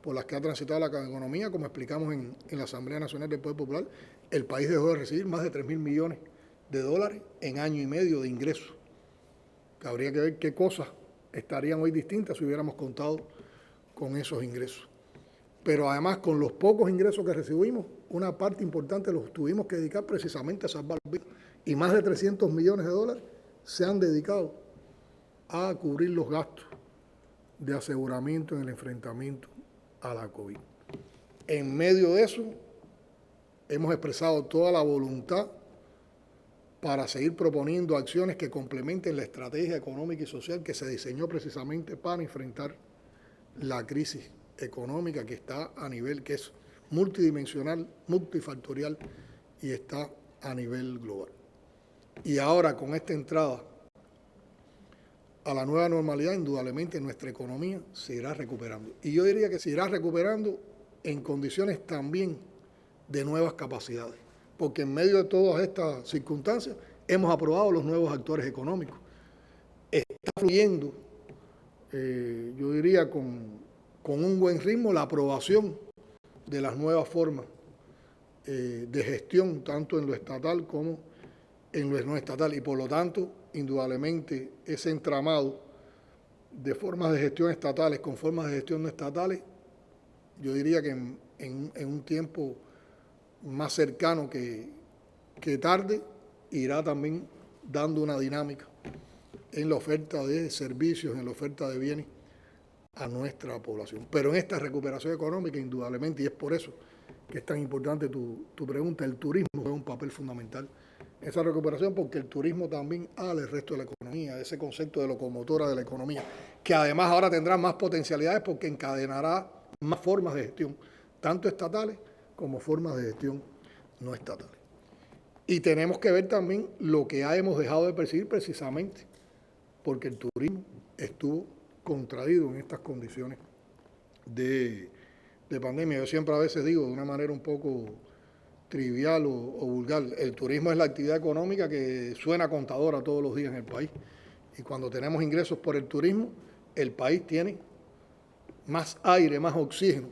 por las que ha transitado la economía, como explicamos en la Asamblea Nacional del Poder Popular, el país dejó de recibir más de 3.000 millones de dólares en año y medio de ingresos. Habría que ver qué cosas estarían hoy distintas si hubiéramos contado con esos ingresos. Pero además, con los pocos ingresos que recibimos, una parte importante los tuvimos que dedicar precisamente a salvar vidas. Y más de 300 millones de dólares se han dedicado a cubrir los gastos de aseguramiento en el enfrentamiento a la COVID. En medio de eso, hemos expresado toda la voluntad para seguir proponiendo acciones que complementen la estrategia económica y social que se diseñó precisamente para enfrentar la crisis económica que está a nivel, que es multidimensional, multifactorial y está a nivel global. Y ahora, con esta entrada a la nueva normalidad, indudablemente nuestra economía se irá recuperando. Y yo diría que se irá recuperando en condiciones también de nuevas capacidades, porque en medio de todas estas circunstancias hemos aprobado los nuevos actores económicos. Está fluyendo, yo diría, con un buen ritmo la aprobación de las nuevas formas de gestión, tanto en lo estatal como en lo no estatal, y por lo tanto, indudablemente, ese entramado de formas de gestión estatales con formas de gestión no estatales, yo diría que en un tiempo más cercano que tarde, irá también dando una dinámica en la oferta de servicios, en la oferta de bienes a nuestra población. Pero en esta recuperación económica, indudablemente, y es por eso que es tan importante tu pregunta, el turismo juega un papel fundamental en esa recuperación, porque el turismo también habla el resto de la economía, ese concepto de locomotora de la economía, que además ahora tendrá más potencialidades porque encadenará más formas de gestión, tanto estatales como formas de gestión no estatales. Y tenemos que ver también lo que ya hemos dejado de percibir precisamente porque el turismo estuvo contraído en estas condiciones de pandemia. Yo siempre a veces digo de una manera un poco trivial o vulgar, el turismo es la actividad económica que suena contadora todos los días en el país. Y cuando tenemos ingresos por el turismo, el país tiene más aire, más oxígeno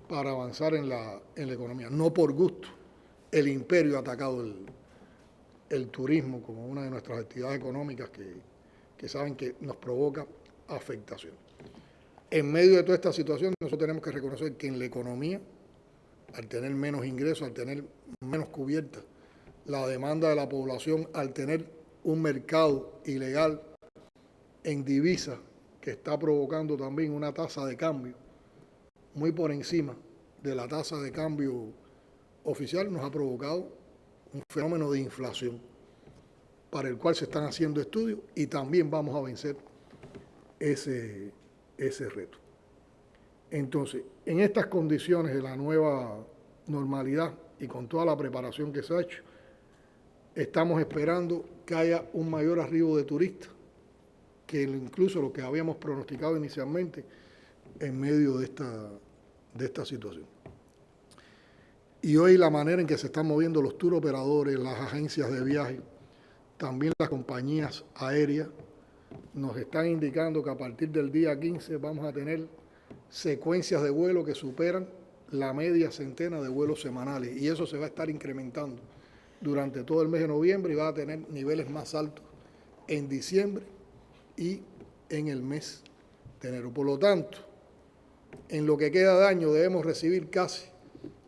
para avanzar en la economía. No por gusto, el imperio ha atacado el turismo como una de nuestras actividades económicas que saben que nos provoca afectación. En medio de toda esta situación, nosotros tenemos que reconocer que en la economía, al tener menos ingresos, al tener menos cubierta la demanda de la población, al tener un mercado ilegal en divisas que está provocando también una tasa de cambio muy por encima de la tasa de cambio oficial, nos ha provocado un fenómeno de inflación para el cual se están haciendo estudios y también vamos a vencer ese reto. Entonces, en estas condiciones de la nueva normalidad y con toda la preparación que se ha hecho, estamos esperando que haya un mayor arribo de turistas que incluso lo que habíamos pronosticado inicialmente en medio de esta situación. Y hoy la manera en que se están moviendo los tour operadores, las agencias de viaje, también las compañías aéreas, nos están indicando que a partir del día 15 vamos a tener secuencias de vuelo que superan la media centena de vuelos semanales y eso se va a estar incrementando durante todo el mes de noviembre y va a tener niveles más altos en diciembre y en el mes de enero. Por lo tanto, en lo que queda de año debemos recibir casi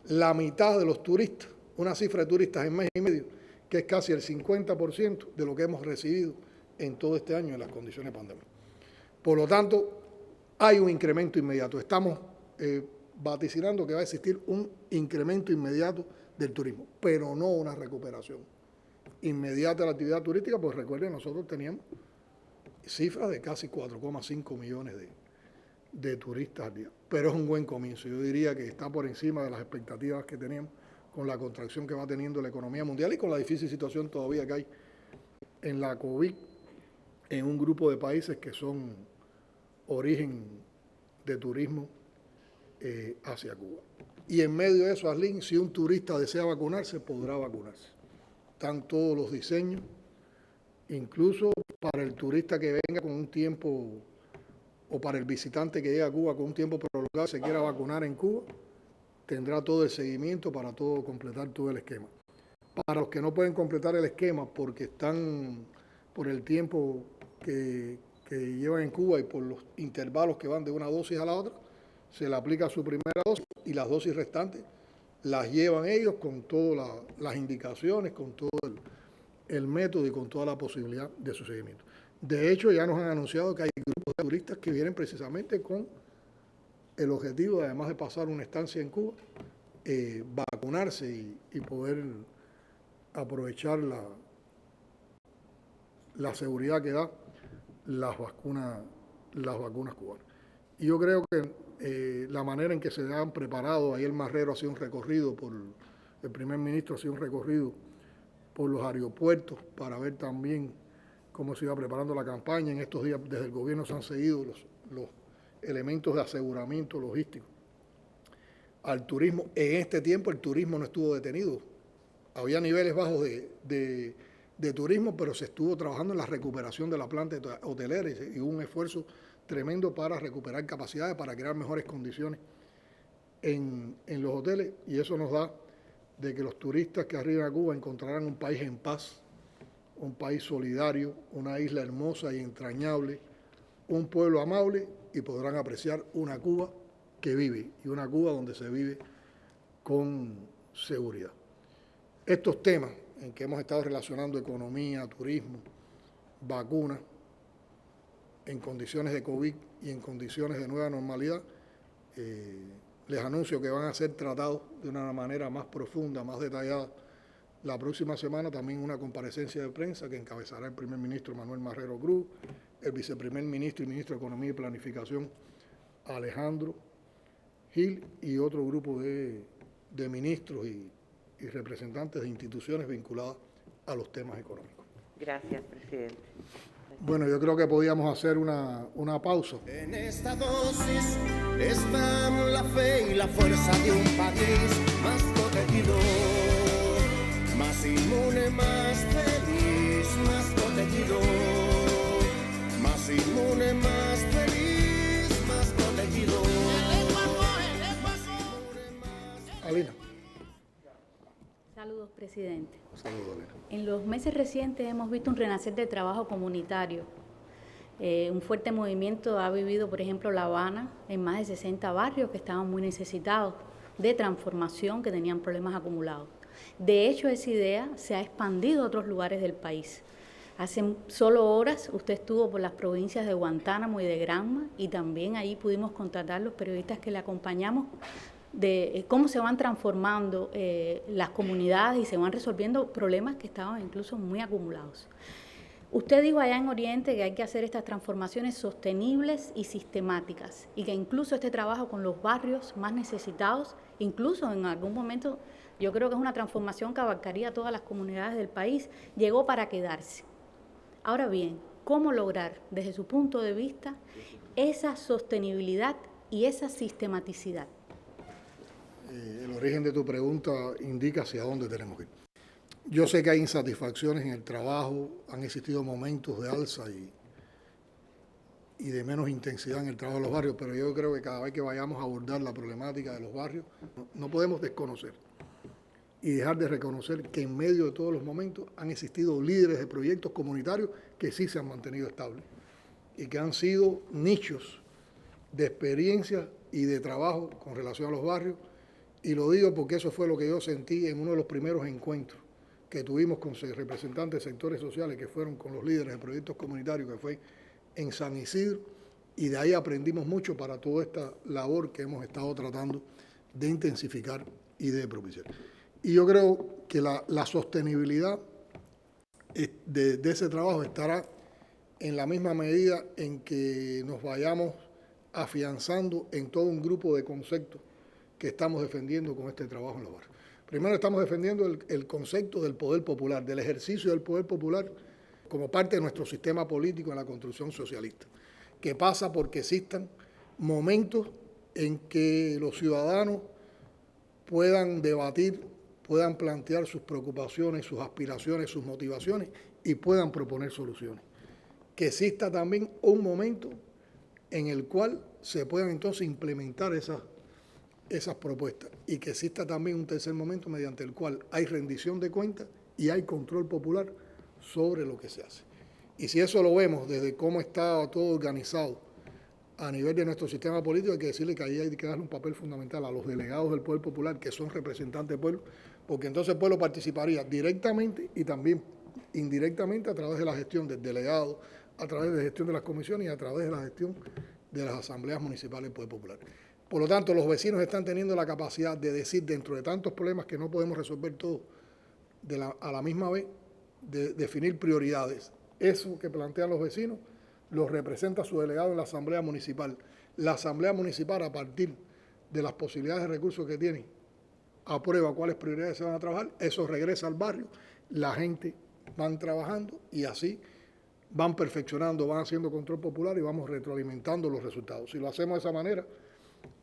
la mitad de los turistas, una cifra de turistas en mes y medio, que es casi el 50% de lo que hemos recibido en todo este año en las condiciones de pandemia. Por lo tanto, hay un incremento inmediato. Estamos vaticinando que va a existir un incremento inmediato del turismo, pero no una recuperación inmediata de la actividad turística, pues recuerden, nosotros teníamos cifras de casi 4,5 millones de turistas al día, pero es un buen comienzo. Yo diría que está por encima de las expectativas que teníamos con la contracción que va teniendo la economía mundial y con la difícil situación todavía que hay en la COVID en un grupo de países que son origen de turismo hacia Cuba. Y en medio de eso, Arlene, si un turista desea vacunarse, podrá vacunarse. Están todos los diseños, incluso para el turista que venga con un tiempo, o para el visitante que llega a Cuba con un tiempo prolongado y se quiera vacunar en Cuba, tendrá todo el seguimiento para completar todo el esquema. Para los que no pueden completar el esquema porque están por el tiempo que llevan en Cuba y por los intervalos que van de una dosis a la otra, se le aplica su primera dosis y las dosis restantes las llevan ellos con todas las indicaciones, con todo el método y con toda la posibilidad de su seguimiento. De hecho, ya nos han anunciado que hay grupos turistas que vienen precisamente con el objetivo, además de pasar una estancia en Cuba, vacunarse y poder aprovechar la seguridad que da las vacunas cubanas. Y yo creo que la manera en que se han preparado, ahí el Marrero ha sido un recorrido, el primer ministro ha sido un recorrido por los aeropuertos para ver también cómo se iba preparando la campaña. En estos días desde el gobierno se han seguido los elementos de aseguramiento logístico al turismo. En este tiempo el turismo no estuvo detenido. Había niveles bajos de turismo, pero se estuvo trabajando en la recuperación de la planta hotelera y hubo un esfuerzo tremendo para recuperar capacidades, para crear mejores condiciones en los hoteles, y eso nos da de que los turistas que arriben a Cuba encontrarán un país en paz, un país solidario, una isla hermosa y entrañable, un pueblo amable, y podrán apreciar una Cuba que vive y una Cuba donde se vive con seguridad. Estos temas en que hemos estado relacionando economía, turismo, vacunas, en condiciones de COVID y en condiciones de nueva normalidad, les anuncio que van a ser tratados de una manera más profunda, más detallada. La próxima semana también una comparecencia de prensa que encabezará el primer ministro Manuel Marrero Cruz, el viceprimer ministro y ministro de Economía y Planificación Alejandro Gil y otro grupo de ministros y representantes de instituciones vinculadas a los temas económicos. Gracias, presidente. Bueno, yo creo que podíamos hacer una pausa. En esta dosis están la fe y la fuerza de un país más protegido, más inmune, más feliz, más protegido, más inmune, más feliz, más protegido. Alina. Saludos, presidente. Saludos, Alina. En los meses recientes hemos visto un renacer del trabajo comunitario. Un fuerte movimiento ha vivido, por ejemplo, La Habana, en más de 60 barrios que estaban muy necesitados de transformación, que tenían problemas acumulados. De hecho, esa idea se ha expandido a otros lugares del país. Hace solo horas usted estuvo por las provincias de Guantánamo y de Granma, y también ahí pudimos constatar los periodistas que le acompañamos de cómo se van transformando las comunidades y se van resolviendo problemas que estaban incluso muy acumulados. Usted dijo allá en Oriente que hay que hacer estas transformaciones sostenibles y sistemáticas, y que incluso este trabajo con los barrios más necesitados, incluso en algún momento yo creo que es una transformación que abarcaría todas las comunidades del país, llegó para quedarse. Ahora bien, ¿cómo lograr desde su punto de vista esa sostenibilidad y esa sistematicidad? El origen de tu pregunta indica hacia dónde tenemos que ir. Yo sé que hay insatisfacciones en el trabajo, han existido momentos de alza y de menos intensidad en el trabajo de los barrios, pero yo creo que cada vez que vayamos a abordar la problemática de los barrios, no podemos desconocer y dejar de reconocer que en medio de todos los momentos han existido líderes de proyectos comunitarios que sí se han mantenido estables y que han sido nichos de experiencia y de trabajo con relación a los barrios. Y lo digo porque eso fue lo que yo sentí en uno de los primeros encuentros que tuvimos con representantes de sectores sociales que fueron con los líderes de proyectos comunitarios, que fue en San Isidro, y de ahí aprendimos mucho para toda esta labor que hemos estado tratando de intensificar y de propiciar. Y yo creo que la sostenibilidad de ese trabajo estará en la misma medida en que nos vayamos afianzando en todo un grupo de conceptos que estamos defendiendo con este trabajo en los barrios. Primero estamos defendiendo el concepto del poder popular, del ejercicio del poder popular como parte de nuestro sistema político en la construcción socialista, que pasa porque existan momentos en que los ciudadanos puedan debatir, puedan plantear sus preocupaciones, sus aspiraciones, sus motivaciones y puedan proponer soluciones. Que exista también un momento en el cual se puedan entonces implementar esas propuestas y que exista también un tercer momento mediante el cual hay rendición de cuentas y hay control popular sobre lo que se hace. Y si eso lo vemos desde cómo está todo organizado a nivel de nuestro sistema político, hay que decirle que ahí hay que darle un papel fundamental a los delegados del poder popular, que son representantes del pueblo, porque entonces el pueblo participaría directamente y también indirectamente a través de la gestión del delegado, a través de la gestión de las comisiones y a través de la gestión de las asambleas municipales del Poder Popular. Por lo tanto, los vecinos están teniendo la capacidad de decir, dentro de tantos problemas que no podemos resolver todos a la misma vez, de definir prioridades. Eso que plantean los vecinos los representa su delegado en la Asamblea Municipal. La Asamblea Municipal, a partir de las posibilidades de recursos que tiene, aprueba cuáles prioridades se van a trabajar, eso regresa al barrio, la gente van trabajando y así van perfeccionando, van haciendo control popular y vamos retroalimentando los resultados. Si lo hacemos de esa manera,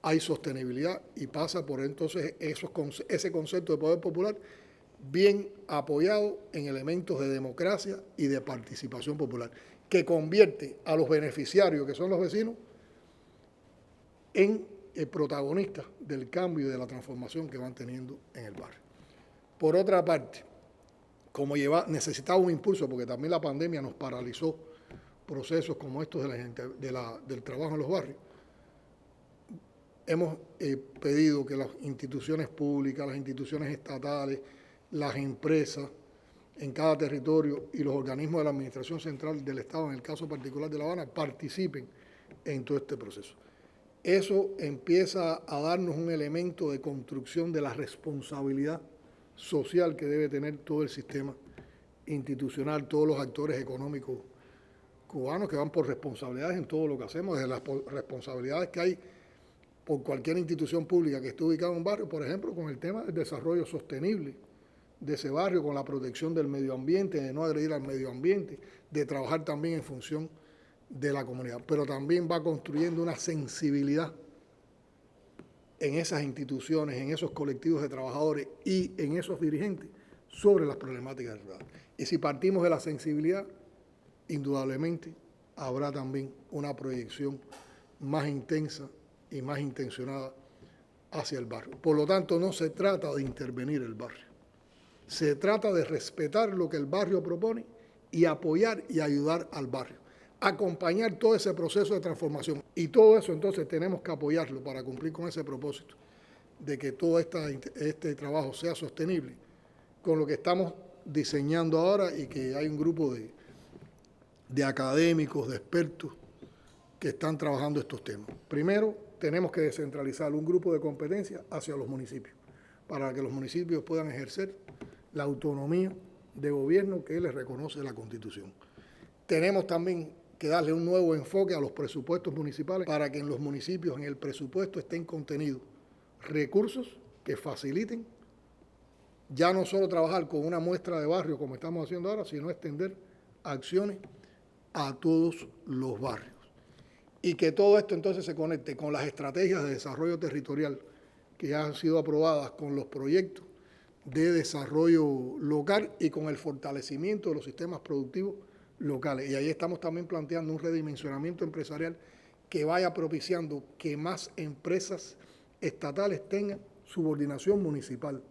hay sostenibilidad y pasa por entonces ese concepto de poder popular bien apoyado en elementos de democracia y de participación popular, que convierte a los beneficiarios, que son los vecinos, en protagonistas del cambio y de la transformación que van teniendo en el barrio. Por otra parte, como necesitaba un impulso, porque también la pandemia nos paralizó procesos como estos del trabajo en los barrios, hemos pedido que las instituciones públicas, las instituciones estatales, las empresas en cada territorio y los organismos de la Administración Central del Estado, en el caso particular de La Habana, participen en todo este proceso. Eso empieza a darnos un elemento de construcción de la responsabilidad social que debe tener todo el sistema institucional, todos los actores económicos cubanos que van por responsabilidades en todo lo que hacemos, desde las responsabilidades que hay por cualquier institución pública que esté ubicada en un barrio, por ejemplo, con el tema del desarrollo sostenible de ese barrio, con la protección del medio ambiente, de no agredir al medio ambiente, de trabajar también en función de la comunidad, pero también va construyendo una sensibilidad en esas instituciones, en esos colectivos de trabajadores y en esos dirigentes sobre las problemáticas del ciudadano. Y si partimos de la sensibilidad, indudablemente habrá también una proyección más intensa y más intencionada hacia el barrio. Por lo tanto, no se trata de intervenir el barrio, se trata de respetar lo que el barrio propone y apoyar y ayudar al barrio, acompañar todo ese proceso de transformación. Y todo eso entonces tenemos que apoyarlo para cumplir con ese propósito de que todo este trabajo sea sostenible, con lo que estamos diseñando ahora y que hay un grupo de académicos, de expertos que están trabajando estos temas. Primero, tenemos que descentralizar un grupo de competencias hacia los municipios, para que los municipios puedan ejercer la autonomía de gobierno que les reconoce la Constitución. Tenemos también que darle un nuevo enfoque a los presupuestos municipales para que en los municipios, en el presupuesto, estén contenidos recursos que faciliten ya no solo trabajar con una muestra de barrio como estamos haciendo ahora, sino extender acciones a todos los barrios. Y que todo esto entonces se conecte con las estrategias de desarrollo territorial que ya han sido aprobadas, con los proyectos de desarrollo local y con el fortalecimiento de los sistemas productivos locales. Y ahí estamos también planteando un redimensionamiento empresarial que vaya propiciando que más empresas estatales tengan subordinación municipal,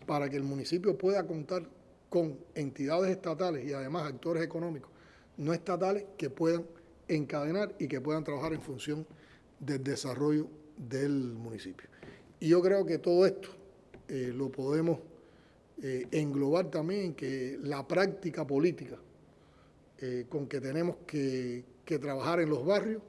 para que el municipio pueda contar con entidades estatales y además actores económicos no estatales que puedan encadenar y que puedan trabajar en función del desarrollo del municipio. Y yo creo que todo esto lo podemos englobar también en que la práctica política con que tenemos que trabajar en los barrios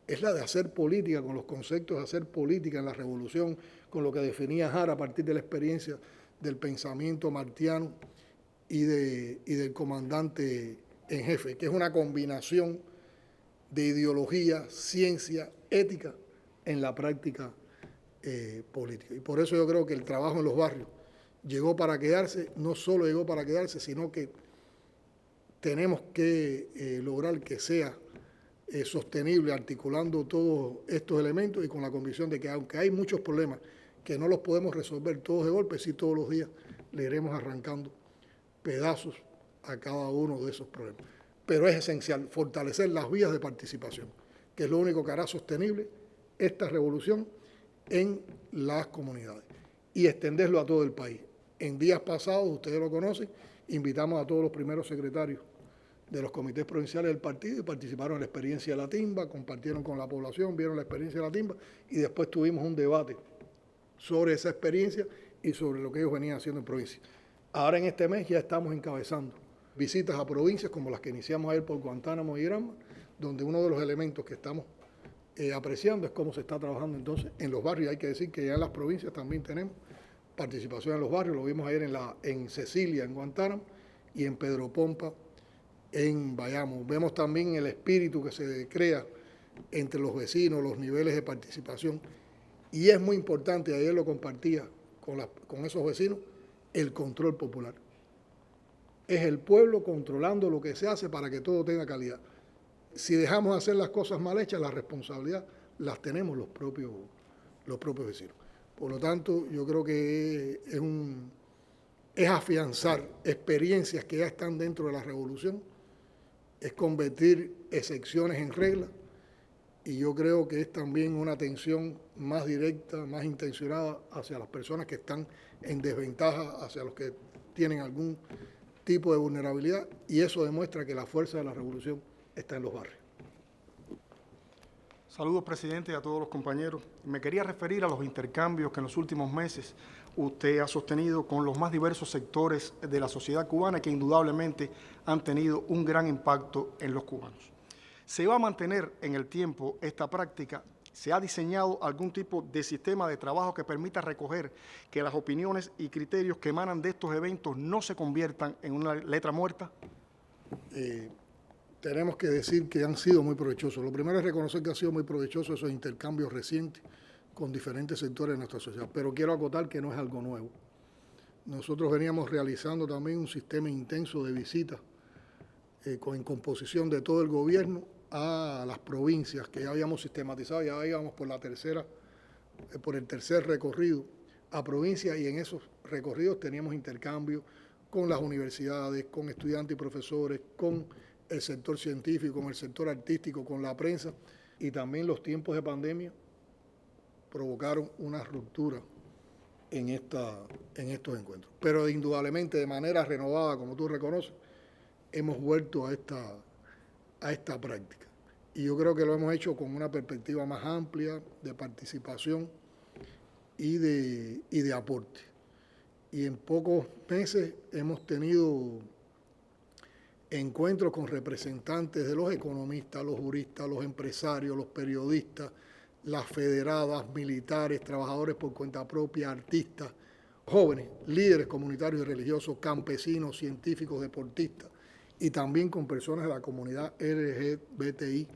es la de hacer política, con los conceptos de hacer política en la revolución, con lo que definía Jara a partir de la experiencia del pensamiento martiano y del comandante en jefe, que es una combinación de ideología, ciencia, ética en la práctica política. Y por eso yo creo que el trabajo en los barrios llegó para quedarse, no solo llegó para quedarse, sino que tenemos que lograr que sea sostenible, articulando todos estos elementos y con la convicción de que aunque hay muchos problemas que no los podemos resolver todos de golpe, sí todos los días le iremos arrancando pedazos a cada uno de esos problemas. Pero es esencial fortalecer las vías de participación, que es lo único que hará sostenible esta revolución en las comunidades y extenderlo a todo el país. En días pasados, ustedes lo conocen, invitamos a todos los primeros secretarios de los comités provinciales del partido y participaron en la experiencia de la timba, compartieron con la población, vieron la experiencia de la timba y después tuvimos un debate sobre esa experiencia y sobre lo que ellos venían haciendo en provincia. Ahora en este mes ya estamos encabezando visitas a provincias como las que iniciamos ayer por Guantánamo y Granma, donde uno de los elementos que estamos apreciando es cómo se está trabajando entonces en los barrios. Hay que decir que ya en las provincias también tenemos participación en los barrios, lo vimos ayer en Cecilia, en Guantánamo, y en Pedro Pompa, en Bayamo. Vemos también el espíritu que se crea entre los vecinos, los niveles de participación, y es muy importante, ayer lo compartía con esos vecinos, el control popular. Es el pueblo controlando lo que se hace para que todo tenga calidad. Si dejamos de hacer las cosas mal hechas, la responsabilidad las tenemos los propios vecinos. Por lo tanto, yo creo que es afianzar experiencias que ya están dentro de la revolución, es convertir excepciones en reglas, y yo creo que es también una atención más directa, más intencionada hacia las personas que están en desventaja, hacia los que tienen algún tipo de vulnerabilidad, y eso demuestra que la fuerza de la revolución está en los barrios. Saludos, presidente, y a todos los compañeros. Me quería referir a los intercambios que en los últimos meses usted ha sostenido con los más diversos sectores de la sociedad cubana, que indudablemente han tenido un gran impacto en los cubanos. ¿Se va a mantener en el tiempo esta práctica? ¿Se ha diseñado algún tipo de sistema de trabajo que permita recoger que las opiniones y criterios que emanan de estos eventos no se conviertan en una letra muerta? Tenemos que decir que han sido muy provechosos. Lo primero es reconocer que han sido muy provechosos esos intercambios recientes con diferentes sectores de nuestra sociedad, pero quiero acotar que no es algo nuevo. Nosotros veníamos realizando también un sistema intenso de visitas en composición de todo el gobierno a las provincias que ya habíamos sistematizado, ya íbamos por el tercer recorrido a provincias, y en esos recorridos teníamos intercambios con las universidades, con estudiantes y profesores, con el sector científico, con el sector artístico, con la prensa, y también los tiempos de pandemia provocaron una ruptura en estos encuentros. Pero indudablemente, de manera renovada, como tú reconoces, hemos vuelto a esta práctica. Y yo creo que lo hemos hecho con una perspectiva más amplia de participación y de aporte. Y en pocos meses hemos tenido encuentros con representantes de los economistas, los juristas, los empresarios, los periodistas, las federadas, militares, trabajadores por cuenta propia, artistas, jóvenes, líderes comunitarios y religiosos, campesinos, científicos, deportistas, y también con personas de la comunidad LGBTIQ+.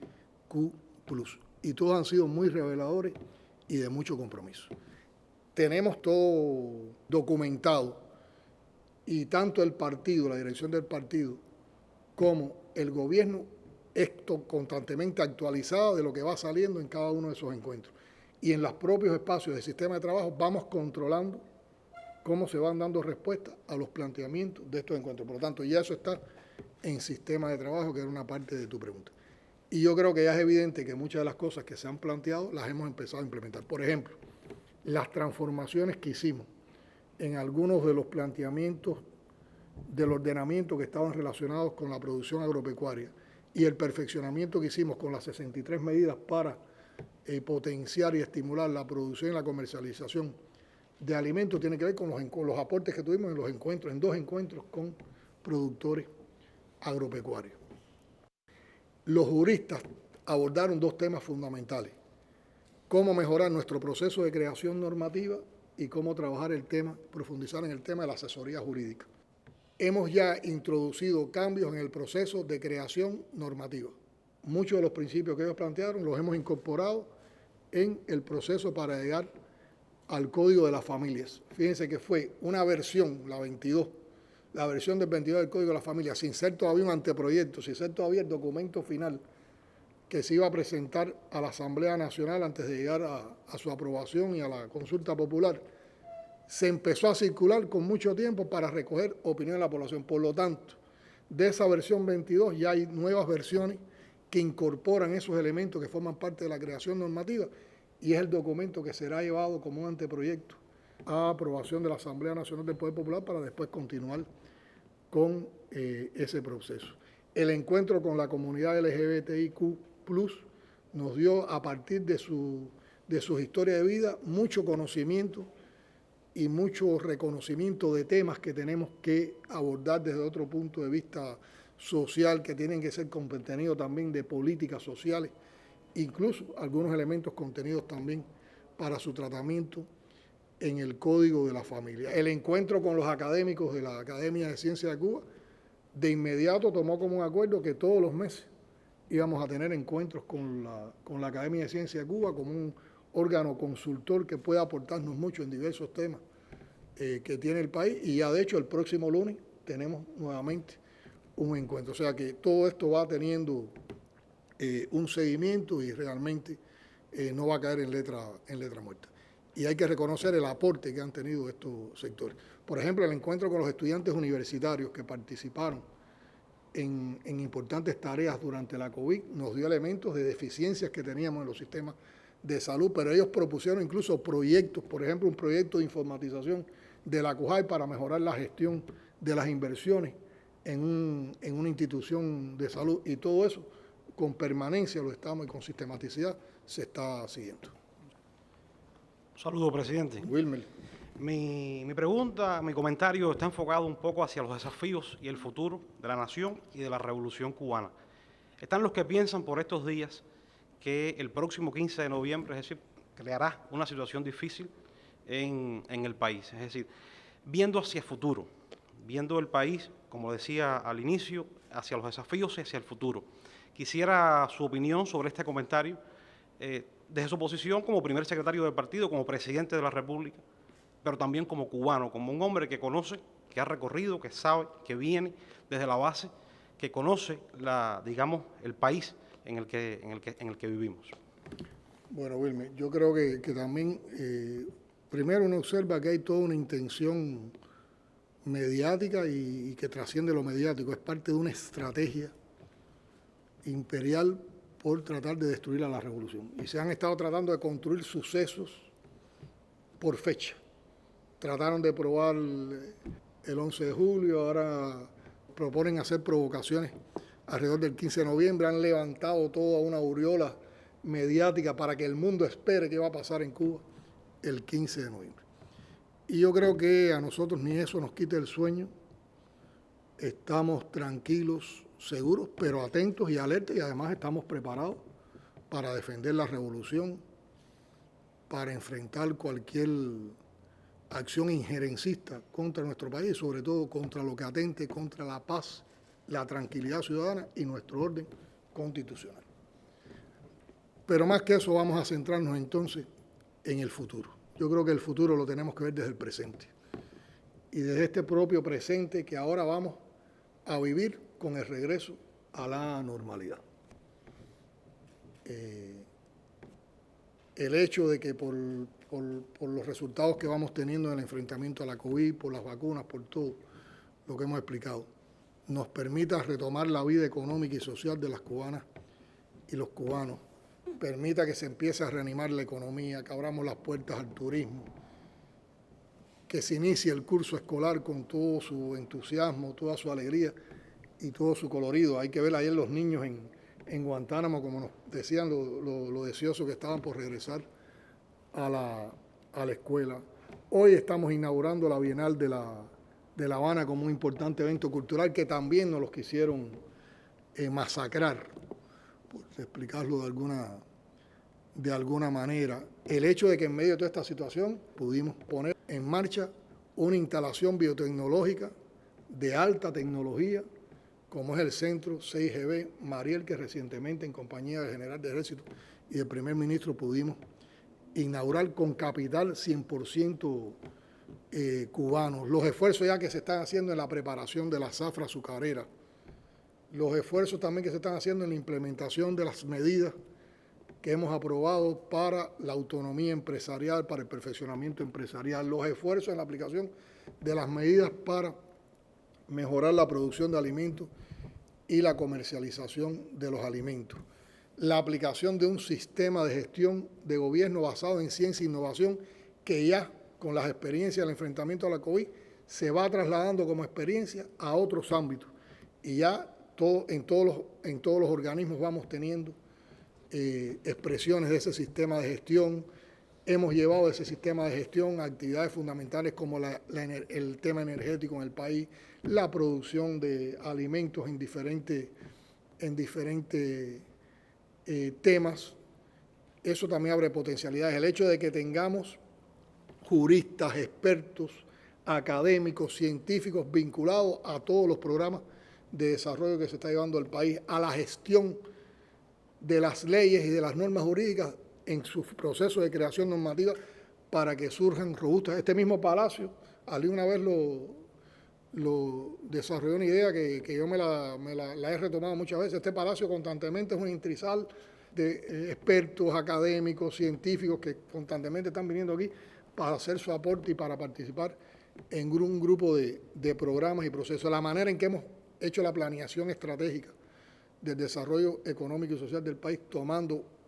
Y todos han sido muy reveladores y de mucho compromiso. Tenemos todo documentado, y tanto el partido, la dirección del partido, como el gobierno, esto constantemente actualizado de lo que va saliendo en cada uno de esos encuentros. Y en los propios espacios del sistema de trabajo vamos controlando cómo se van dando respuestas a los planteamientos de estos encuentros. Por lo tanto, ya eso está en sistema de trabajo, que era una parte de tu pregunta. Y yo creo que ya es evidente que muchas de las cosas que se han planteado las hemos empezado a implementar. Por ejemplo, las transformaciones que hicimos en algunos de los planteamientos del ordenamiento que estaban relacionados con la producción agropecuaria, y el perfeccionamiento que hicimos con las 63 medidas para potenciar y estimular la producción y la comercialización de alimentos, tiene que ver con los aportes que tuvimos en 2 encuentros con productores agropecuarios. Los juristas abordaron 2 temas fundamentales: cómo mejorar nuestro proceso de creación normativa y cómo trabajar profundizar en el tema de la asesoría jurídica. Hemos ya introducido cambios en el proceso de creación normativa. Muchos de los principios que ellos plantearon los hemos incorporado en el proceso para llegar al Código de las Familias. Fíjense que fue una versión, la 22, la versión del 22 del Código de las Familias, sin ser todavía un anteproyecto, sin ser todavía el documento final que se iba a presentar a la Asamblea Nacional antes de llegar a su aprobación y a la consulta popular. Se empezó a circular con mucho tiempo para recoger opinión de la población. Por lo tanto, de esa versión 22 ya hay nuevas versiones que incorporan esos elementos que forman parte de la creación normativa, y es el documento que será llevado como un anteproyecto a aprobación de la Asamblea Nacional del Poder Popular para después continuar con ese proceso. El encuentro con la comunidad LGBTIQ+ nos dio, a partir de sus historias de vida, mucho conocimiento y mucho reconocimiento de temas que tenemos que abordar desde otro punto de vista social, que tienen que ser contenidos también de políticas sociales, incluso algunos elementos contenidos también para su tratamiento en el Código de la Familia. El encuentro con los académicos de la Academia de Ciencias de Cuba de inmediato tomó como un acuerdo que todos los meses íbamos a tener encuentros con la Academia de Ciencias de Cuba como un órgano consultor que pueda aportarnos mucho en diversos temas que tiene el país, y ya de hecho el próximo lunes tenemos nuevamente un encuentro. O sea que todo esto va teniendo un seguimiento y realmente no va a caer en letra muerta. Y hay que reconocer el aporte que han tenido estos sectores. Por ejemplo, el encuentro con los estudiantes universitarios que participaron en importantes tareas durante la COVID nos dio elementos de deficiencias que teníamos en los sistemas de salud, pero ellos propusieron incluso proyectos, por ejemplo, un proyecto de informatización de la CUJAI para mejorar la gestión de las inversiones en una institución de salud, y todo eso con permanencia lo estamos y con sistematicidad se está siguiendo. Saludos, presidente. Wilmer. Mi pregunta, mi comentario está enfocado un poco hacia los desafíos y el futuro de la nación y de la revolución cubana. Están los que piensan por estos días que el próximo 15 de noviembre, es decir, creará una situación difícil en el país. Es decir, viendo hacia el futuro, viendo el país, como decía al inicio, hacia los desafíos y hacia el futuro. Quisiera su opinión sobre este comentario, desde su posición como primer secretario del partido, como presidente de la República, pero también como cubano, como un hombre que conoce, que ha recorrido, que sabe, que viene desde la base, que conoce digamos, el país en el que vivimos. Bueno, Wilmer, yo creo que también, primero uno observa que hay toda una intención mediática y que trasciende lo mediático, es parte de una estrategia imperial por tratar de destruir a la revolución. Y se han estado tratando de construir sucesos por fecha. Trataron de probar el 11 de julio, ahora proponen hacer provocaciones alrededor del 15 de noviembre, han levantado toda una aureola mediática para que el mundo espere qué va a pasar en Cuba el 15 de noviembre. Y yo creo que a nosotros ni eso nos quita el sueño, estamos tranquilos, seguros, pero atentos y alertas, y además estamos preparados para defender la revolución, para enfrentar cualquier acción injerencista contra nuestro país, sobre todo contra lo que atente contra la paz, la tranquilidad ciudadana y nuestro orden constitucional. Pero más que eso, vamos a centrarnos entonces en el futuro. Yo creo que el futuro lo tenemos que ver desde el presente. Y desde este propio presente que ahora vamos a vivir con el regreso a la normalidad. El hecho de que por los resultados que vamos teniendo en el enfrentamiento a la COVID, por las vacunas, por todo lo que hemos explicado, nos permita retomar la vida económica y social de las cubanas y los cubanos, permita que se empiece a reanimar la economía, que abramos las puertas al turismo, que se inicie el curso escolar con todo su entusiasmo, toda su alegría y todo su colorido. Hay que ver ayer los niños en Guantánamo, como nos decían, lo deseosos que estaban por regresar a la escuela. Hoy estamos inaugurando la Bienal de La Habana como un importante evento cultural que también nos los quisieron masacrar, por explicarlo de alguna manera. El hecho de que en medio de toda esta situación pudimos poner en marcha una instalación biotecnológica de alta tecnología, como es el Centro 6GB Mariel, que recientemente en compañía del General de Ejército y del Primer Ministro pudimos inaugurar con capital 100% cubano. Los esfuerzos ya que se están haciendo en la preparación de la zafra azucarera, los esfuerzos también que se están haciendo en la implementación de las medidas que hemos aprobado para la autonomía empresarial, para el perfeccionamiento empresarial, los esfuerzos en la aplicación de las medidas para mejorar la producción de alimentos y la comercialización de los alimentos, la aplicación de un sistema de gestión de gobierno basado en ciencia e innovación que ya con las experiencias del enfrentamiento a la COVID se va trasladando como experiencia a otros ámbitos, y ya en todos los organismos vamos teniendo expresiones de ese sistema de gestión, Hemos llevado ese sistema de gestión a actividades fundamentales como el tema energético en el país, la producción de alimentos en diferentes temas. Eso también abre potencialidades. El hecho de que tengamos juristas, expertos, académicos, científicos vinculados a todos los programas de desarrollo que se está llevando al país, a la gestión de las leyes y de las normas jurídicas en su proceso de creación normativa para que surjan robustas. Este mismo palacio, Ali una vez lo desarrolló una idea que yo me la he retomado muchas veces. Este palacio constantemente es un entrizal de expertos, académicos, científicos que constantemente están viniendo aquí para hacer su aporte y para participar en un grupo de programas y procesos. La manera en que hemos hecho la planeación estratégica del desarrollo económico y social del país, tomando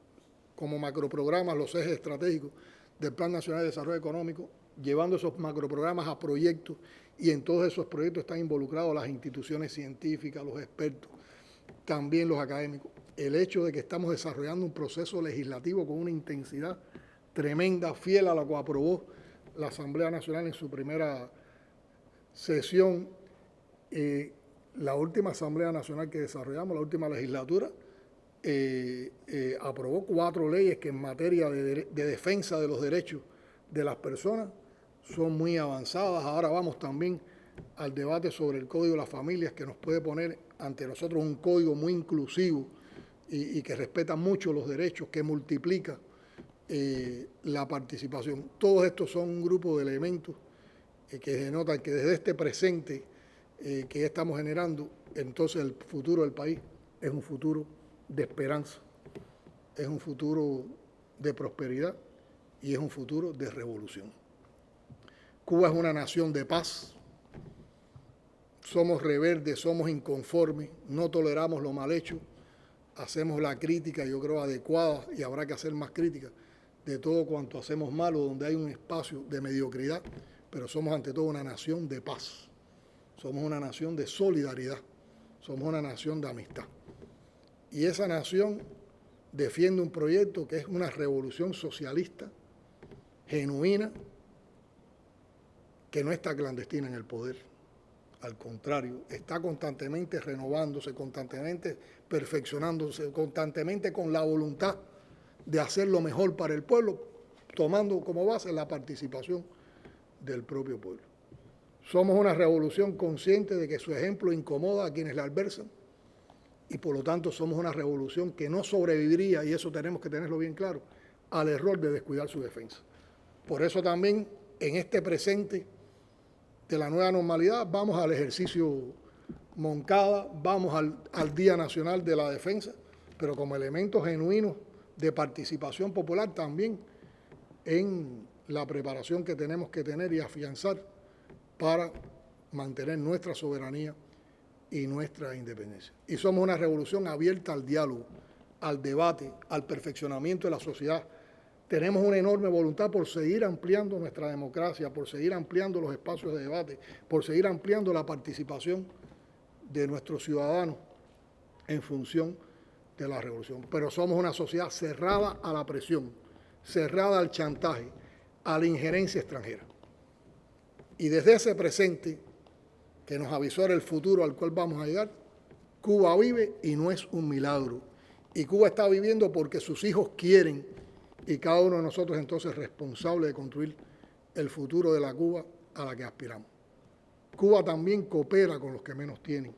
como macroprogramas los ejes estratégicos del Plan Nacional de Desarrollo Económico, llevando esos macroprogramas a proyectos, y en todos esos proyectos están involucrados las instituciones científicas, los expertos, también los académicos. El hecho de que estamos desarrollando un proceso legislativo con una intensidad tremenda, fiel a lo que aprobó la Asamblea Nacional en su primera sesión, la última Asamblea Nacional que desarrollamos, la última legislatura, aprobó 4 leyes que en materia de defensa de los derechos de las personas son muy avanzadas. Ahora vamos también al debate sobre el Código de las Familias, que nos puede poner ante nosotros un código muy inclusivo y que respeta mucho los derechos, que multiplica la participación. Todos estos son un grupo de elementos que denotan que desde este presente que estamos generando, entonces el futuro del país es un futuro de esperanza, es un futuro de prosperidad y es un futuro de revolución. Cuba es una nación de paz, somos rebeldes, somos inconformes, no toleramos lo mal hecho, hacemos la crítica, yo creo, adecuada, y habrá que hacer más crítica de todo cuanto hacemos malo, donde hay un espacio de mediocridad, pero somos ante todo una nación de paz, somos una nación de solidaridad, somos una nación de amistad. Y esa nación defiende un proyecto que es una revolución socialista, genuina, que no está clandestina en el poder. Al contrario, está constantemente renovándose, constantemente perfeccionándose, constantemente con la voluntad de hacer lo mejor para el pueblo, tomando como base la participación del propio pueblo. Somos una revolución consciente de que su ejemplo incomoda a quienes la adversan, y por lo tanto somos una revolución que no sobreviviría, y eso tenemos que tenerlo bien claro, al error de descuidar su defensa. Por eso también en este presente de la nueva normalidad vamos al ejercicio Moncada, vamos al Día Nacional de la Defensa, pero como elementos genuinos de participación popular también en la preparación que tenemos que tener y afianzar para mantener nuestra soberanía y nuestra independencia. Y somos una revolución abierta al diálogo, al debate, al perfeccionamiento de la sociedad. Tenemos una enorme voluntad por seguir ampliando nuestra democracia, por seguir ampliando los espacios de debate, por seguir ampliando la participación de nuestros ciudadanos en función de la revolución. Pero somos una sociedad cerrada a la presión, cerrada al chantaje, a la injerencia extranjera. Y desde ese presente, que nos avisora el futuro al cual vamos a llegar, Cuba vive y no es un milagro. Y Cuba está viviendo porque sus hijos quieren, y cada uno de nosotros entonces es responsable de construir el futuro de la Cuba a la que aspiramos. Cuba también coopera con los que menos tienen.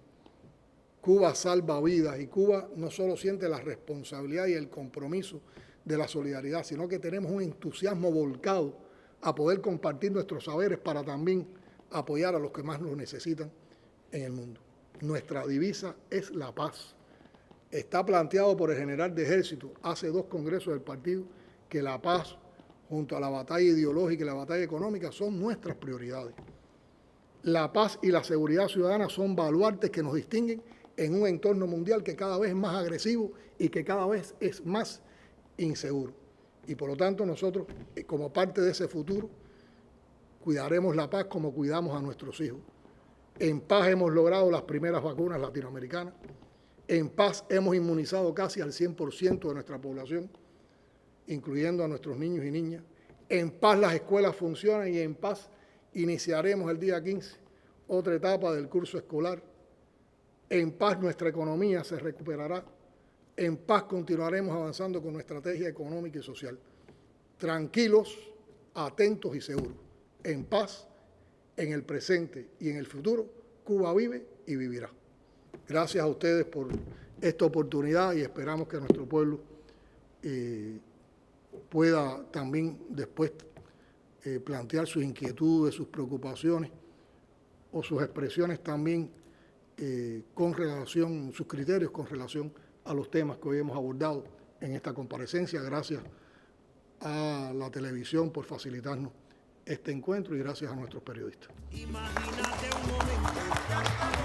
Cuba salva vidas, y Cuba no solo siente la responsabilidad y el compromiso de la solidaridad, sino que tenemos un entusiasmo volcado a poder compartir nuestros saberes para también apoyar a los que más los necesitan en el mundo. Nuestra divisa es la paz. Está planteado por el general de ejército hace 2 congresos del partido que la paz, junto a la batalla ideológica y la batalla económica, son nuestras prioridades. La paz y la seguridad ciudadana son baluartes que nos distinguen en un entorno mundial que cada vez es más agresivo y que cada vez es más inseguro. Y por lo tanto nosotros, como parte de ese futuro, cuidaremos la paz como cuidamos a nuestros hijos. En paz hemos logrado las primeras vacunas latinoamericanas. En paz hemos inmunizado casi al 100% de nuestra población, incluyendo a nuestros niños y niñas. en paz las escuelas funcionan y en paz iniciaremos el día 15 otra etapa del curso escolar. En paz nuestra economía se recuperará. En paz continuaremos avanzando con nuestra estrategia económica y social. Tranquilos, atentos y seguros. En paz, en el presente y en el futuro, Cuba vive y vivirá. Gracias a ustedes por esta oportunidad y esperamos que nuestro pueblo pueda también después plantear sus inquietudes, sus preocupaciones o sus expresiones también con relación, sus criterios con relación a los temas que hoy hemos abordado en esta comparecencia. Gracias a la televisión por facilitarnos este encuentro y gracias a nuestros periodistas. Imagínate un momento.